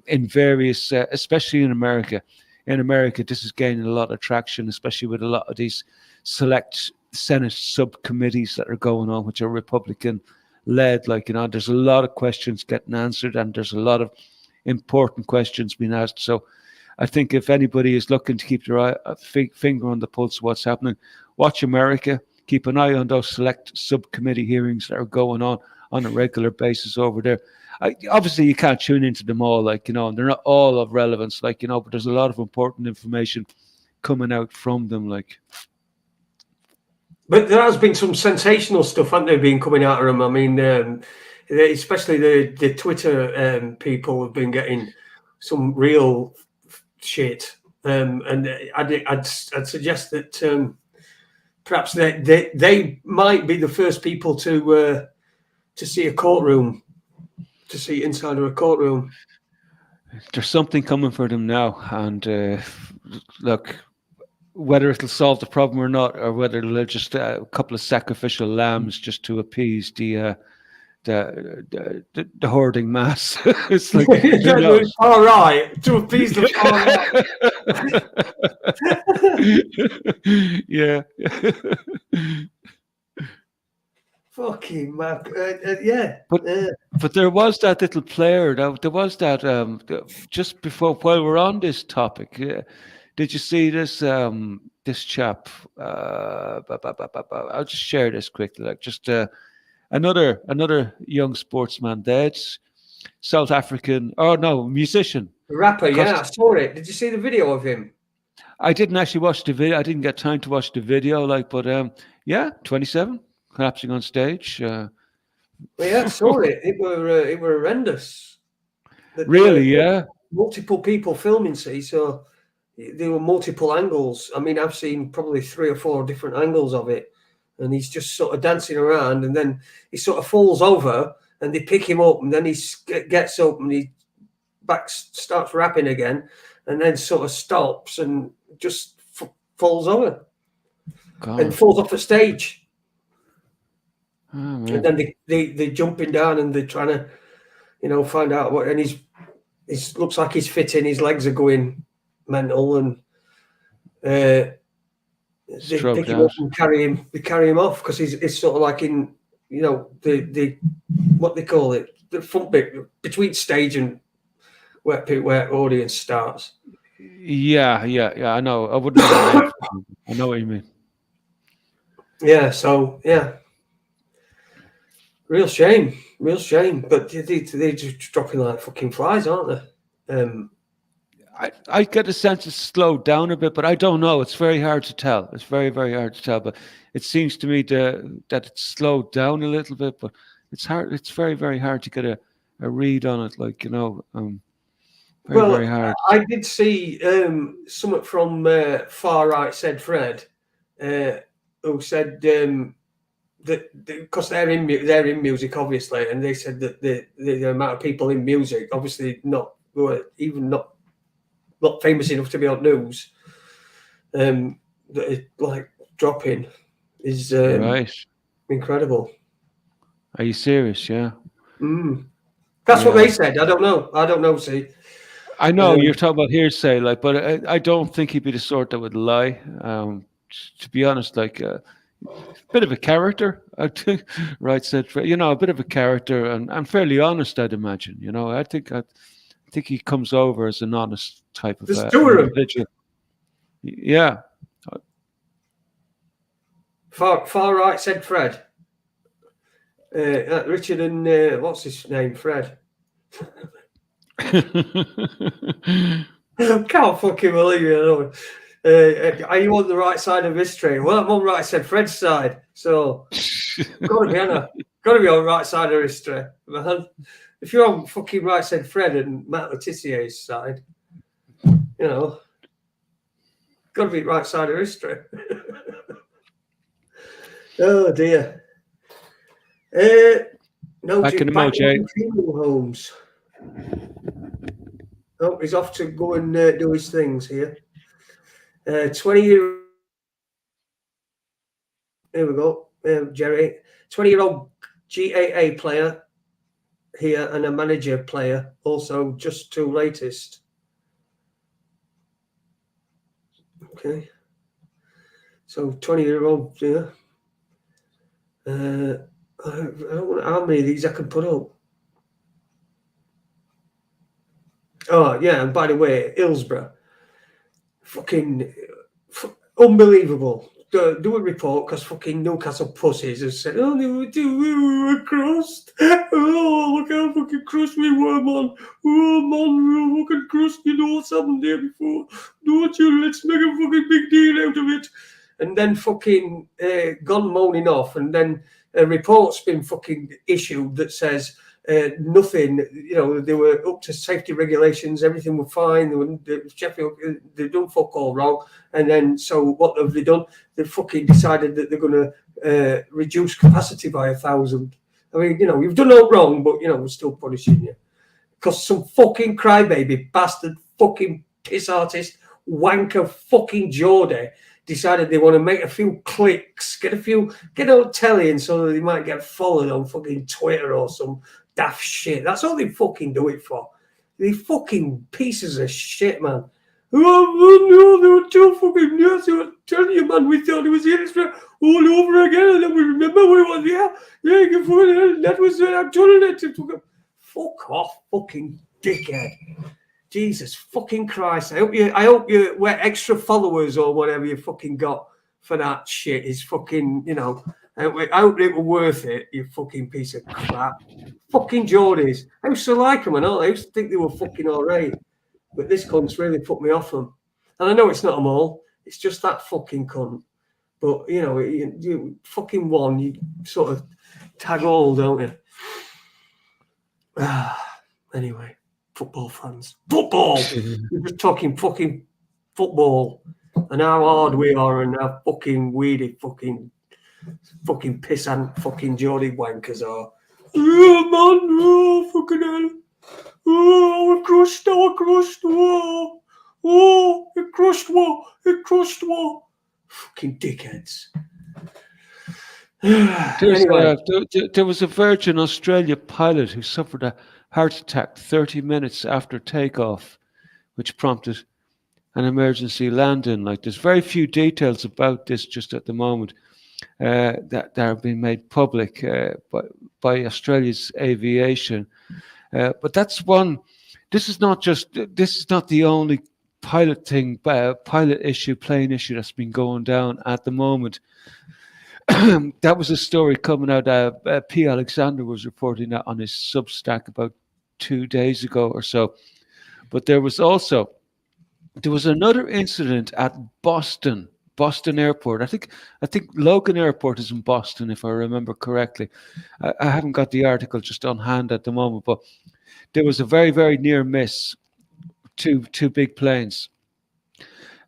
in various, especially in America. In America, this is gaining a lot of traction, especially with a lot of these select Senate subcommittees that are going on, which are Republican-led. Like, you know, there's a lot of questions getting answered, and there's a lot of important questions being asked. So I think if anybody is looking to keep their finger on the pulse of what's happening, watch America. Keep an eye on those select subcommittee hearings that are going on a regular basis over there. Obviously, you can't tune into them all, like, you know, and they're not all of relevance, like, you know, but there's a lot of important information coming out from them, like. But there has been some sensational stuff, hasn't there, been coming out of them? I mean, especially the Twitter people have been getting some real shit, and I'd suggest that perhaps they might be the first people to see a courtroom. To see inside of a courtroom. There's something coming for them now, and look, whether it'll solve the problem or not, or whether they're just a couple of sacrificial lambs just to appease the hoarding mass. It's like, all right, to appease the yeah. Fucking man, yeah. But there was that little player. There was that just before, while we're on this topic. Did you see this? This chap. I'll just share this quickly. Like, just another young sportsman dead. South African. Oh no, musician. The rapper. Yeah, I saw it. Did you see the video of him? I didn't actually watch the video. I didn't get time to watch the video. Like, but yeah, 27. Collapsing on stage. Well, yeah, I saw it. It were horrendous. Really, yeah. Multiple people filming, see, so there were multiple angles. I mean, I've seen probably 3 or 4 different angles of it, and he's just sort of dancing around, and then he sort of falls over, and they pick him up, and then he gets up, and he starts rapping again, and then sort of stops and just falls over. God. And falls off the stage. And then they jumping down and they're trying to, find out what. And he's looks like he's fitting. His legs are going mental, and they pick him up and carry him off because it's sort of like in the what they call it, the front bit between stage and where audience starts. Yeah. I know. I wouldn't. I know what you mean. Yeah. So yeah. Real shame. But they're just dropping like fucking flies, aren't they? I get a sense it's slowed down a bit, but I don't know. It's very hard to tell. It's very, very hard to tell. But it seems to me that it's slowed down a little bit, but it's hard. It's very, very hard to get a read on it. Like, very hard. I did see something from Far Right Said Fred, who said that because they're in music, obviously, and they said that the amount of people in music, obviously not famous enough to be on news, that it, like dropping is right. Incredible. Are you serious? Yeah. That's what they said. I don't know. See, I know you're talking about hearsay, like, but I don't think he'd be the sort that would lie. To be honest, like. Bit of a character, I think. Right, said Fred. A bit of a character and fairly honest, I'd imagine. I think he comes over as an honest type of individual. Yeah. Far Right Said Fred. Richard and what's his name? Fred. I can't fucking believe it. Are you on the right side of history? Well, I'm on Right Said Fred's side, so gotta be on the right side of history, man. If you're on fucking Right Said Fred and Matt Letizier's side, gotta be right side of history. Oh dear. No, back in the mode, Jay. Homes. Oh, he's off to go and do his things here. 20-year. Here we go, Jerry. 20-year-old GAA player here and a manager player also just two latest. Okay. So 20-year-old, yeah. I don't know how many of these I can put up. Oh, yeah, and by the way, Hillsborough. Fucking unbelievable. Do a report because fucking Newcastle pussies have said, oh, we were crushed. Oh, look how fucking crushed we were, man. Oh, man, we were fucking crushed. You know what's happened there before. Don't you? Let's make a fucking big deal out of it. And then fucking gone moaning off. And then a report's been fucking issued that says, nothing, they were up to safety regulations, everything was fine. Sheffield, they've done fuck all wrong. And then, so what have they done? They fucking decided that they're going to reduce capacity by 1,000. I mean, you've done no wrong, but, we're still punishing you. Because some fucking crybaby bastard fucking piss artist, wanker fucking Geordie decided they want to make a few clicks, get on telly, and so that they might get followed on fucking Twitter or some daft shit. That's all they fucking do it for. They fucking pieces of shit, man. Oh, no, they were too fucking nuts. I was telling you, man, we thought it was here all over again, and then we remember we was here. Yeah, that was, I'm telling it. Fuck off, fucking dickhead. Jesus fucking Christ. I hope you wear extra followers or whatever you fucking got for that shit is fucking, I hope it were worth it, you fucking piece of crap. Fucking Geordies. I used to like them and all. I used to think they were fucking all right. But this cunt's really put me off them. And I know it's not them all. It's just that fucking cunt. But, you fucking one, you sort of tag all, don't you? Anyway, football fans. Football! We're just talking fucking football. And how hard we are and how fucking weedy fucking pissant fucking Geordie wankers are. Oh, man, oh, fucking hell. Oh, it crushed, oh, it crushed what? Fucking dickheads. Anyway, There was a Virgin Australia pilot who suffered a heart attack 30 minutes after takeoff, which prompted an emergency landing. Like, there's very few details about this just at the moment that are being made public by Australia's aviation. But that's one. This is not the only pilot issue, plane issue that's been going down at the moment. That was a story coming out. P. Alexander was reporting that on his Substack about 2 days ago or so. But there was another incident at Boston Airport. I think Logan Airport is in Boston, if I remember correctly. I haven't got the article just on hand at the moment, but there was a very, very near miss. Two big planes.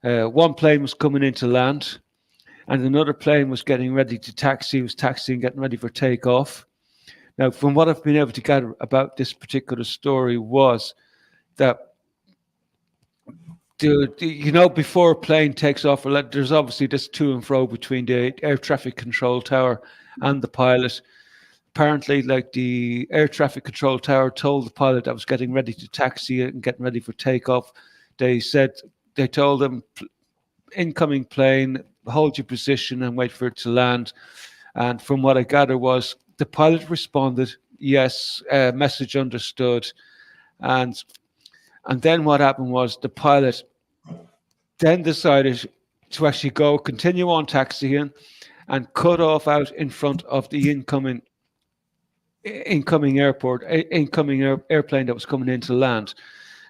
One plane was coming into land, and another plane was getting ready to taxi. Was taxiing, getting ready for takeoff. Now, from what I've been able to gather about this particular story was that before a plane takes off, there's obviously this to and fro between the air traffic control tower and the pilot. Apparently, like, the air traffic control tower told the pilot that was getting ready to taxi and getting ready for takeoff. They told them, incoming plane, hold your position and wait for it to land. And from what I gather was the pilot responded, yes, message understood. And then what happened was the pilot then decided to actually continue on taxiing and cut off out in front of the incoming airplane that was coming into land.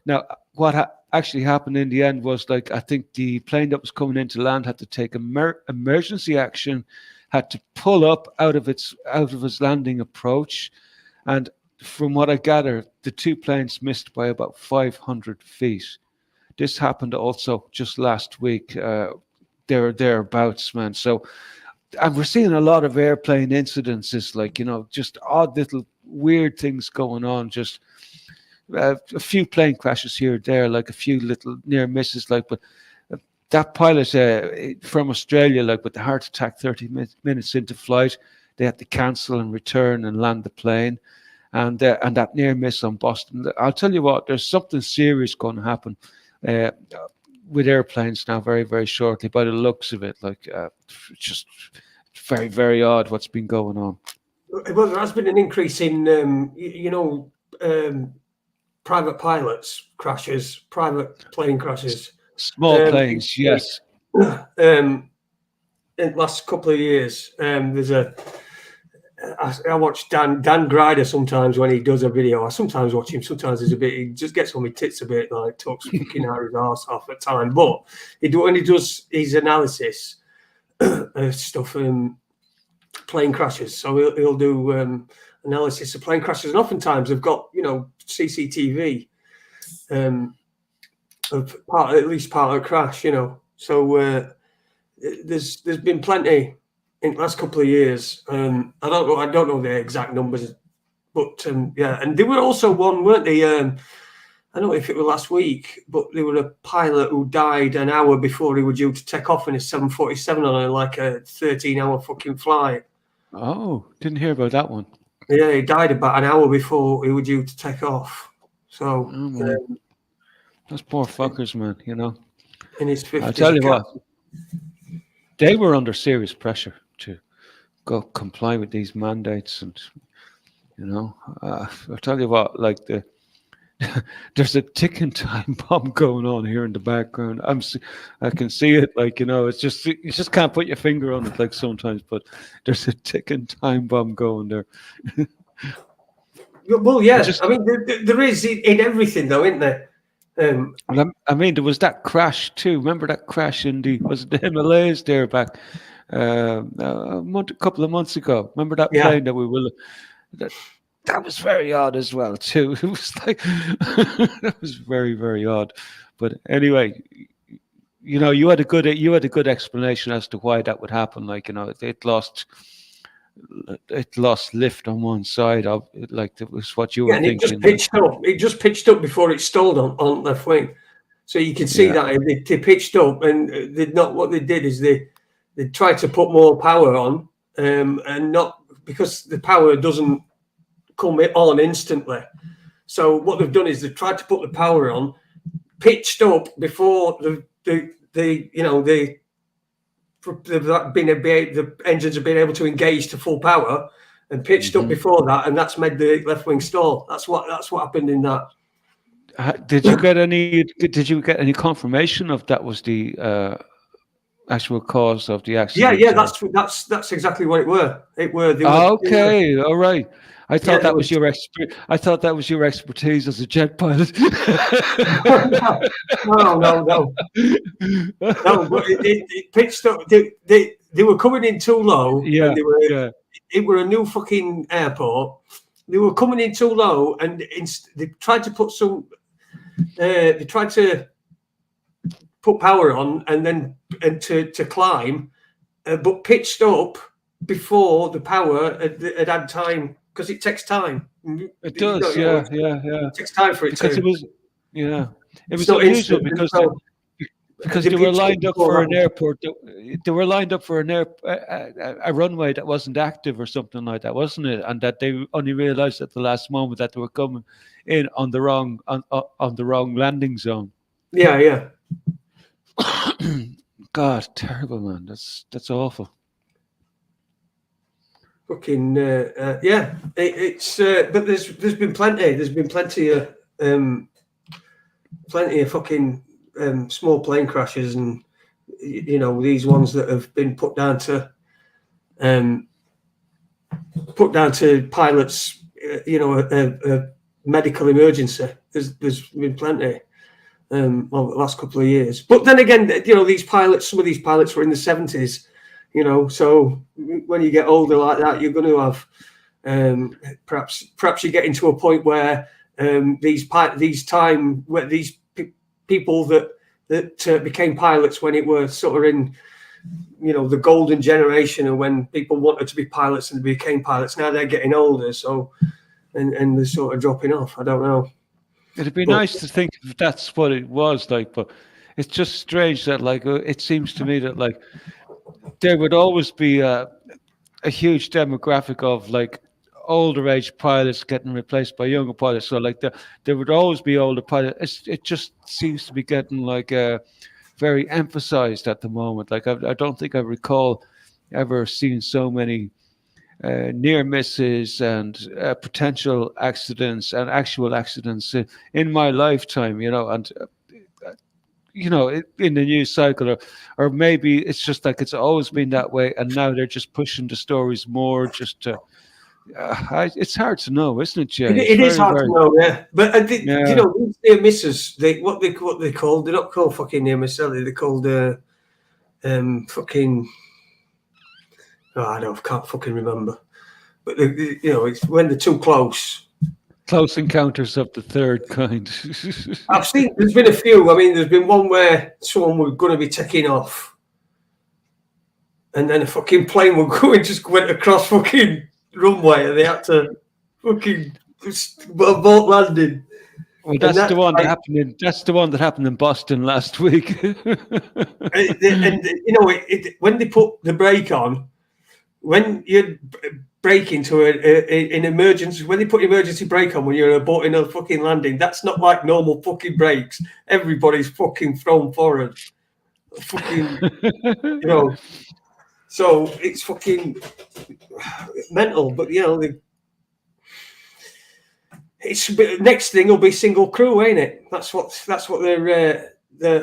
Now, what actually happened in the end was, like, I think the plane that was coming into land had to take emergency action, had to pull up out of its landing approach, and from what I gather, the two planes missed by about 500 feet. This happened also just last week, thereabouts, man. So, and we're seeing a lot of airplane incidences, like, just odd little weird things going on. Just a few plane crashes here or there, like a few little near misses, like. But that pilot from Australia, like, with the heart attack 30 minutes into flight, they had to cancel and return and land the plane. And that near miss on Boston. I'll tell you what, there's something serious going to happen with airplanes now very, very shortly, by the looks of it. Like, just very, very odd what's been going on. Well, there has been an increase in, private pilots crashes, private plane crashes. Small planes, yes. In the last couple of years, I watch Dan Grider sometimes when he does a video. I sometimes watch him. Sometimes he just gets on my tits a bit, like talks fucking Harry's arse off at time. But when he does his analysis stuff, plane crashes. So he'll do analysis of plane crashes, and oftentimes they've got CCTV of at least part of a crash. So there's been plenty in the last couple of years. I don't know the exact numbers, but yeah. And there were also one, weren't they? I don't know if it was last week, but there was a pilot who died an hour before he was due to take off in a 747 on a 13-hour fucking flight. Oh, didn't hear about that one. Yeah, he died about an hour before he was due to take off. So those poor fuckers, man. In his 50s. I'll tell you what, they were under serious pressure to go comply with these mandates, and I'll tell you what, like there's a ticking time bomb going on here in the background. I can see it, like, it's just, you just can't put your finger on it, like, sometimes, but there's a ticking time bomb going there. Well, yeah, I mean, there is in everything, though, isn't there? I mean, there was that crash too. Remember that crash in the Himalayas there back a couple of months ago? Remember that plane that we will? That was very odd as well too. It was like that was very, very odd. But anyway, you had a good explanation as to why that would happen. Like, it lost lift on one side of it, like that was what you were thinking. It just pitched up before it stalled on left wing, so you could see that they pitched up, and what they did is they tried to put more power on, and not because the power doesn't come on instantly. So what they've done is they've tried to put the power on, pitched up before the engines have been able to engage to full power, and pitched up before that, and that's made the left wing stall. That's what happened in that. Did you get any confirmation of that was the actual cause of the accident? Yeah, that's exactly what it were. Okay, all right. I thought that was your expertise as a jet pilot. No. But it pitched up. They were coming in too low. Yeah, It were a new fucking airport. They were coming in too low, and they tried to put some. They tried to put power on and to climb, but pitched up before the power had time, because it takes time. It does, yeah. It takes time for it because to. It was unusual because they were lined up for an airport. They were lined up for a runway that wasn't active or something like that, wasn't it? And that they only realized at the last moment that they were coming in on the wrong landing zone. Yeah. God, terrible, man. That's awful. Fucking yeah. It's but there's been plenty. There's been plenty of fucking small plane crashes, and these ones that have been put down to pilots. A medical emergency. There's been plenty. The last couple of years. But then again, some of these pilots were in the 70s, so when you get older like that, you're going to have perhaps you're getting to a point where these people that became pilots when it were sort of in the golden generation, and when people wanted to be pilots and became pilots, now they're getting older, so and they're sort of dropping off. I don't know. It'd be nice to think if that's what it was like, but it's just strange that it seems to me that there would always be a huge demographic of older age pilots getting replaced by younger pilots. So there would always be older pilots. It just seems to be getting very emphasized at the moment. I don't think I recall ever seeing so many near misses and potential accidents and actual accidents in my lifetime, and in the news cycle, or maybe it's just it's always been that way, and now they're just pushing the stories more just to. It's hard to know, isn't it, Jay? It is hard to know, yeah. But these near misses, what they called, they're not called fucking near misses, they're called fucking. I can't fucking remember. But it's when they're too close. Close encounters of the third kind. I've seen. There's been a few. I mean, there's been one where someone was going to be taking off, and then a fucking plane just went across fucking runway, and they had to fucking boat landing. Well, that's the one that happened. That's the one that happened in Boston last week. and when they put the brake on. When you brake into an emergency, when they put emergency brake on when you're aborting a fucking landing, that's not like normal fucking brakes. Everybody's fucking thrown forward. Fucking, So it's fucking mental. But it's next thing will be single crew, ain't it? That's what they're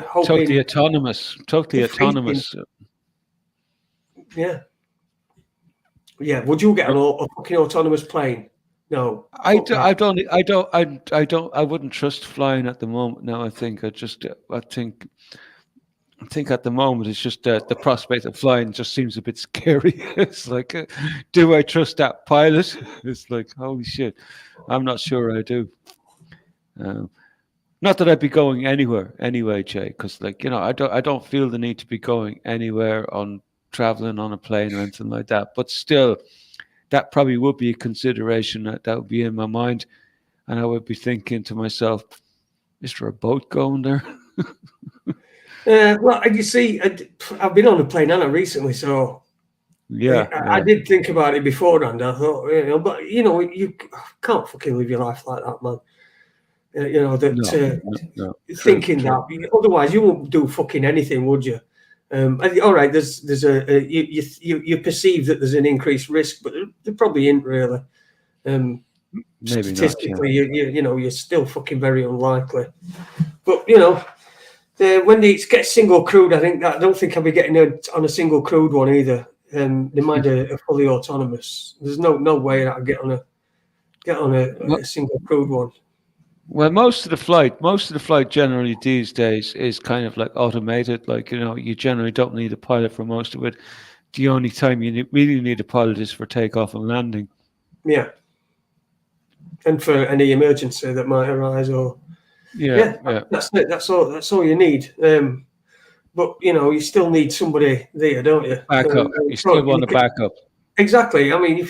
hoping. Totally autonomous. Yeah. Yeah, would you get a fucking autonomous plane? No, I wouldn't trust flying at the moment. No, I think at the moment it's just the prospect of flying just seems a bit scary. It's do I trust that pilot? It's holy shit, I'm not sure I do. Not that I'd be going anywhere anyway, Jay, because I don't feel the need to be going anywhere on traveling on a plane or anything like that, but still that probably would be a consideration that would be in my mind, and I would be thinking to myself, is there a boat going there? Well, you see, I've been on a plane recently, so Yeah, I did think about it beforehand. I thought, but you can't fucking live your life like that, man. no. Thinking True. that otherwise you won't do fucking anything, would you? All right, there's you perceive that there's an increased risk, but there probably isn't really. Maybe Statistically, not. you're still fucking very unlikely. But when they get single crewed, I don't think I'll be getting on a single crewed one either. They might a fully autonomous. There's no way that I get on a single crewed one. Well, most of the flight generally these days is kind of like automated. Like, you generally don't need a pilot for most of it. The only time you really need a pilot is for takeoff and landing. Yeah. And for any emergency that might arise, or that's it. That's all you need. But you still need somebody there, don't you? Backup. You still want a backup. Exactly. I mean,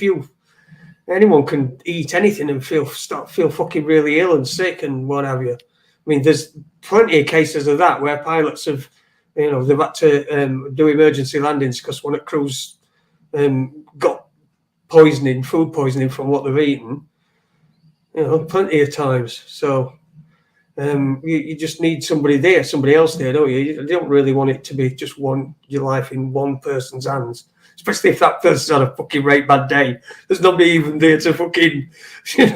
anyone can eat anything and feel fucking really ill and sick and what have you. I mean, there's plenty of cases of that where pilots have, they've had to do emergency landings because one of the crews got food poisoning from what they've eaten. Plenty of times. So you just need somebody else there, don't you? You don't really want it to be just your life in one person's hands, especially if that person's had a fucking right bad day. There's nobody even there to fucking, there's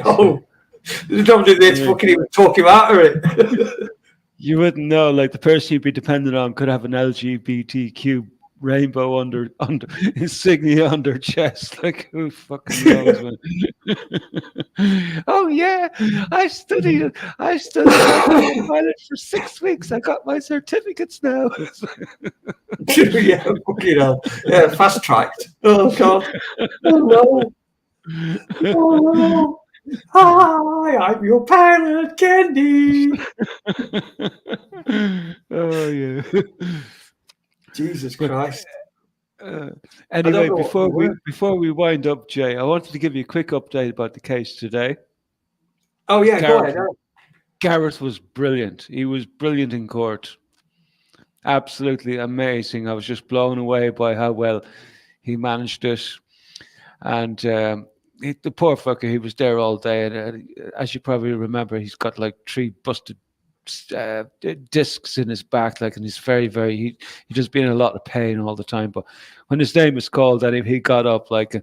nobody there to fucking even talk him out of it. You wouldn't know, like the person you'd be dependent on could have an LGBTQ rainbow under insignia on their chest. Like, who fucking knows, man? Oh yeah, I studied pilot for 6 weeks. I got my certificates now. Yeah, fucking hell. Yeah, fast tracked. Oh god. Oh no. Hi, I'm your pilot, Candy. Oh yeah. Jesus Christ. Anyway, before we wind up, Jay, I wanted to give you a quick update about the case today. Oh yeah, go ahead. Gareth was brilliant. He was brilliant in court. Absolutely amazing. I was just blown away by how well he managed it. And the poor fucker, he was there all day. And as you probably remember, he's got like 3 busted discs in his back, like, and he's very, very, he just been in a lot of pain all the time. But when his name was called at him, he got up, like,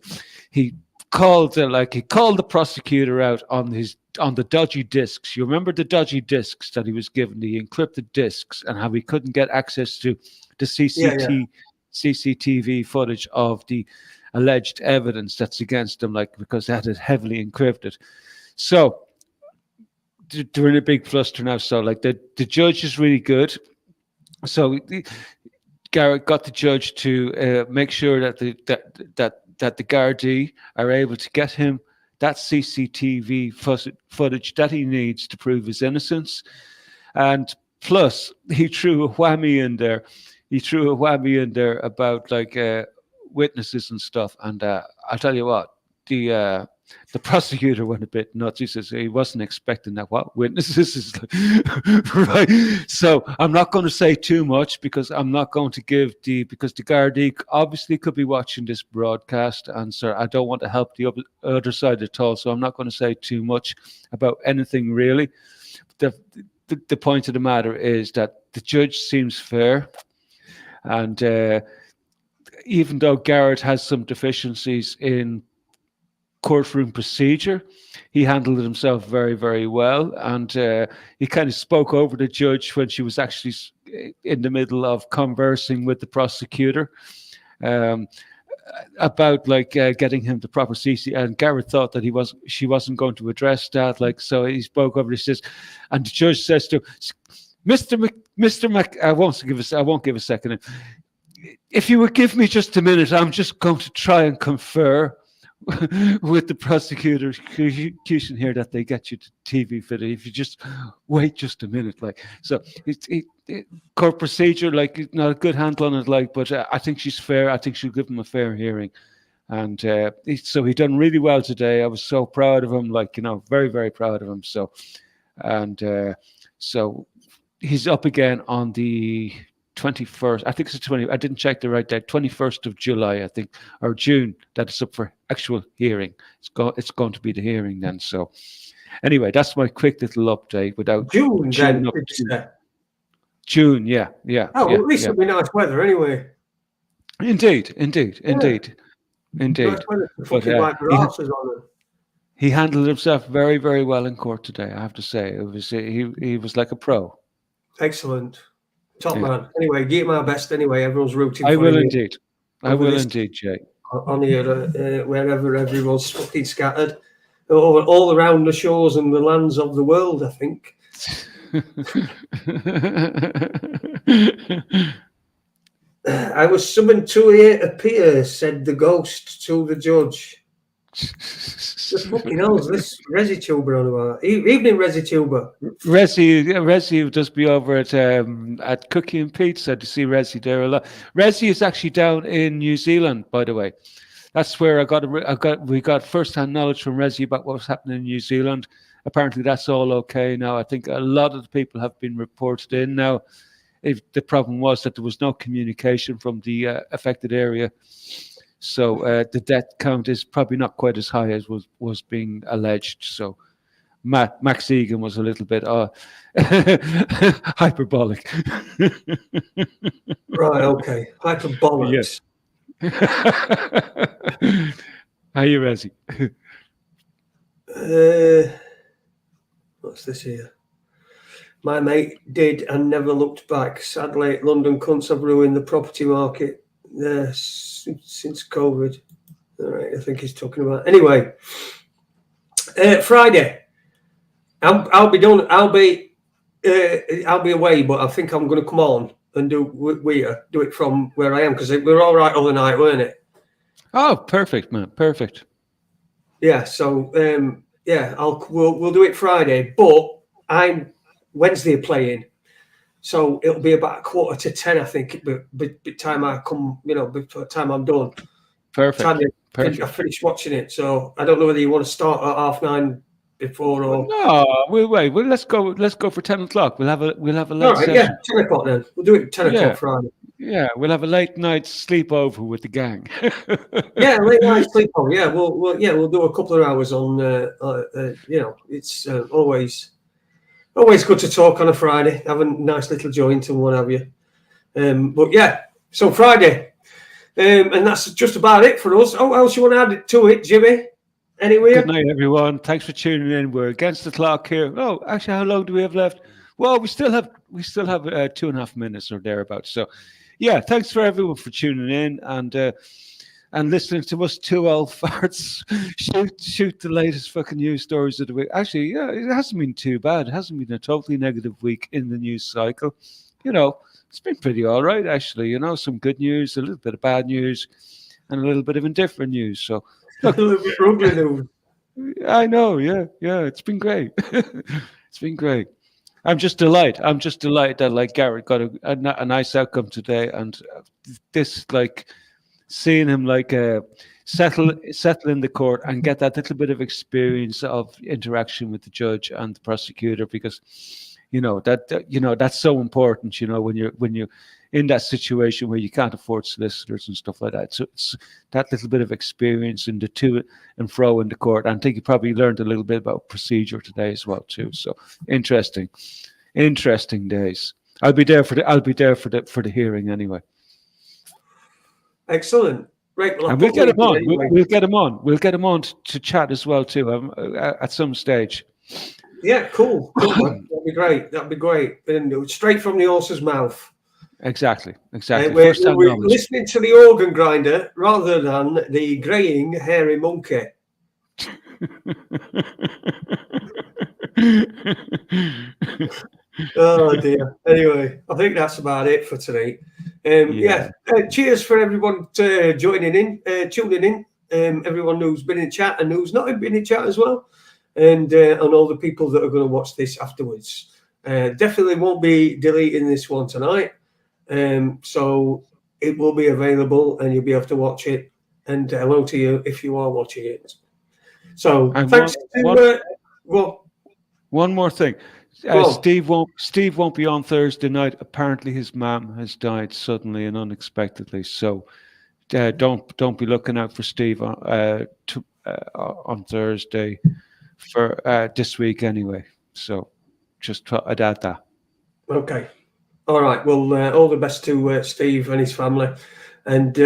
he called the prosecutor out on the dodgy discs. You remember the dodgy discs that he was given, the encrypted discs, and how he couldn't get access to the CCTV footage of the alleged evidence that's against him, like, because that is heavily encrypted. So they're in a big fluster now. So, like, the judge is really good. So Garrett got the judge to make sure that the Gardaí are able to get him that CCTV footage that he needs to prove his innocence. And plus, he threw a whammy in there. About, like, witnesses and stuff. And I'll tell you what, the prosecutor went a bit nuts. He says he wasn't expecting that. What witnesses is like, right? So I'm not going to say too much because I'm not going to because the Gardaí obviously could be watching this broadcast, and sir, I don't want to help the other side at all. So I'm not going to say too much about anything really. The point of the matter is that the judge seems fair, and even though Garrett has some deficiencies in courtroom procedure, he handled it himself very, very well, and he kind of spoke over the judge when she was actually in the middle of conversing with the prosecutor about, like, getting him the proper CC, and Garrett thought that she wasn't going to address that, like, so he spoke over. He says, and the judge says to Mr. Mac, I won't give a second. If you would give me just a minute, I'm just going to try and confer with the prosecutor's execution here that they get you to TV footage. If you just wait just a minute, like, so court procedure, like, not a good handle on it, like, but I think she's fair. I think she'll give him a fair hearing, and so he done really well today. I was so proud of him, like, very, very proud of him. So, and so he's up again on the 21st. I think it's the 20. I didn't check the right date. 21st of July, I think, or June. That it's up for actual hearing. It's going to be the hearing then. So, anyway, that's my quick little update. Without June then. June, yeah. Oh, well, at least it'll be nice weather anyway. Indeed. Nice weather to fucking wipe your asses on it. He handled himself very, very well in court today. I have to say, it was he was like a pro. Excellent. Top man. Anyway, give my best anyway. Everyone's rooting for I will you. indeed. I will indeed, Jay. On here, wherever everyone's fucking scattered. All around the shores and the lands of the world, I think. I was summoned to appear, said the ghost to the judge. The fucking hell is this Resi Tuber on about? Evening, Resi Tuber. Resi will just be over at Cookie and Pizza to see Resi there a lot. Resi is actually down in New Zealand, by the way. That's where we got first-hand knowledge from Resi about what was happening in New Zealand. Apparently, that's all okay now. I think a lot of the people have been reported in now. The problem was that there was no communication from the affected area. So the death count is probably not quite as high as was being alleged. So Max Egan was a little bit hyperbolic. Right, okay. Hyperbolic. Yes. How are you, Resi? What's this here? My mate did and never looked back. Sadly, London cunts have ruined the property market since COVID. All right, I think he's talking about. Anyway, Friday, I'll be done. I'll be away, but I think I'm going to come on and do it from where I am because we were all right all the night, weren't it? Oh, perfect, man, perfect. Yeah. So we'll do it Friday, but I'm Wednesday playing. So it'll be about 9:45, I think, by the time I come, before the time I'm done. Perfect. I finished watching it, so I don't know whether you want to start at 9:30 before or. No, we'll wait. Well, let's go for 10 o'clock. We'll have a late right, session. Yeah, 10 o'clock then. We'll do it at 10 o'clock Friday. Yeah, we'll have a late night sleepover with the gang. Yeah, late night sleepover. Yeah, we'll do a couple of hours on. It's always good to talk on a Friday, have a nice little joint and what have you. But yeah, so Friday. And that's just about it for us. Oh, else you want to add to it, Jimmy? Anyway. Good night, everyone. Thanks for tuning in. We're against the clock here. Oh, actually, how long do we have left? Well, we still have 2.5 minutes or thereabouts. So, yeah, thanks for everyone for tuning in and listening to us two old farts shoot the latest fucking news stories of the week. Actually, yeah, it hasn't been too bad. It hasn't been a totally negative week in the news cycle. It's been pretty all right, actually. Some good news, a little bit of bad news, and a little bit of indifferent news. So, look, a little bit ugly news. I know, yeah, it's been great. It's been great. I'm just delighted that like Garrett got a nice outcome today, and this seeing him settle in the court and get that little bit of experience of interaction with the judge and the prosecutor, because that's so important. When you're in that situation where you can't afford solicitors and stuff like that. So it's that little bit of experience in the to and fro in the court. And I think you probably learned a little bit about procedure today as well too. So interesting days. I'll be there for the hearing anyway. Excellent. Right. Well, and we'll get him on. Anyway. We'll get him on to chat as well too at some stage. Yeah, cool. That'd be great. And straight from the horse's mouth. Exactly. We're listening to the organ grinder rather than the greying hairy monkey. Oh dear. Anyway, I think that's about it for today. Cheers for everyone tuning in. Everyone who's been in chat and who's not been in chat as well, and all the people that are going to watch this afterwards. Definitely won't be deleting this one tonight. So it will be available and you'll be able to watch it. And hello to you if you are watching it. So and thanks one more thing. Go on. Steve won't be on Thursday night. Apparently, his mum has died suddenly and unexpectedly. So don't be looking out for Steve on Thursday for this week anyway. So just I'd add that. Okay. All right. Well, all the best to Steve and his family. And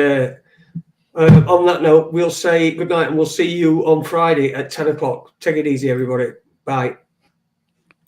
on that note, we'll say good night, and we'll see you on Friday at 10 o'clock. Take it easy, everybody. Bye.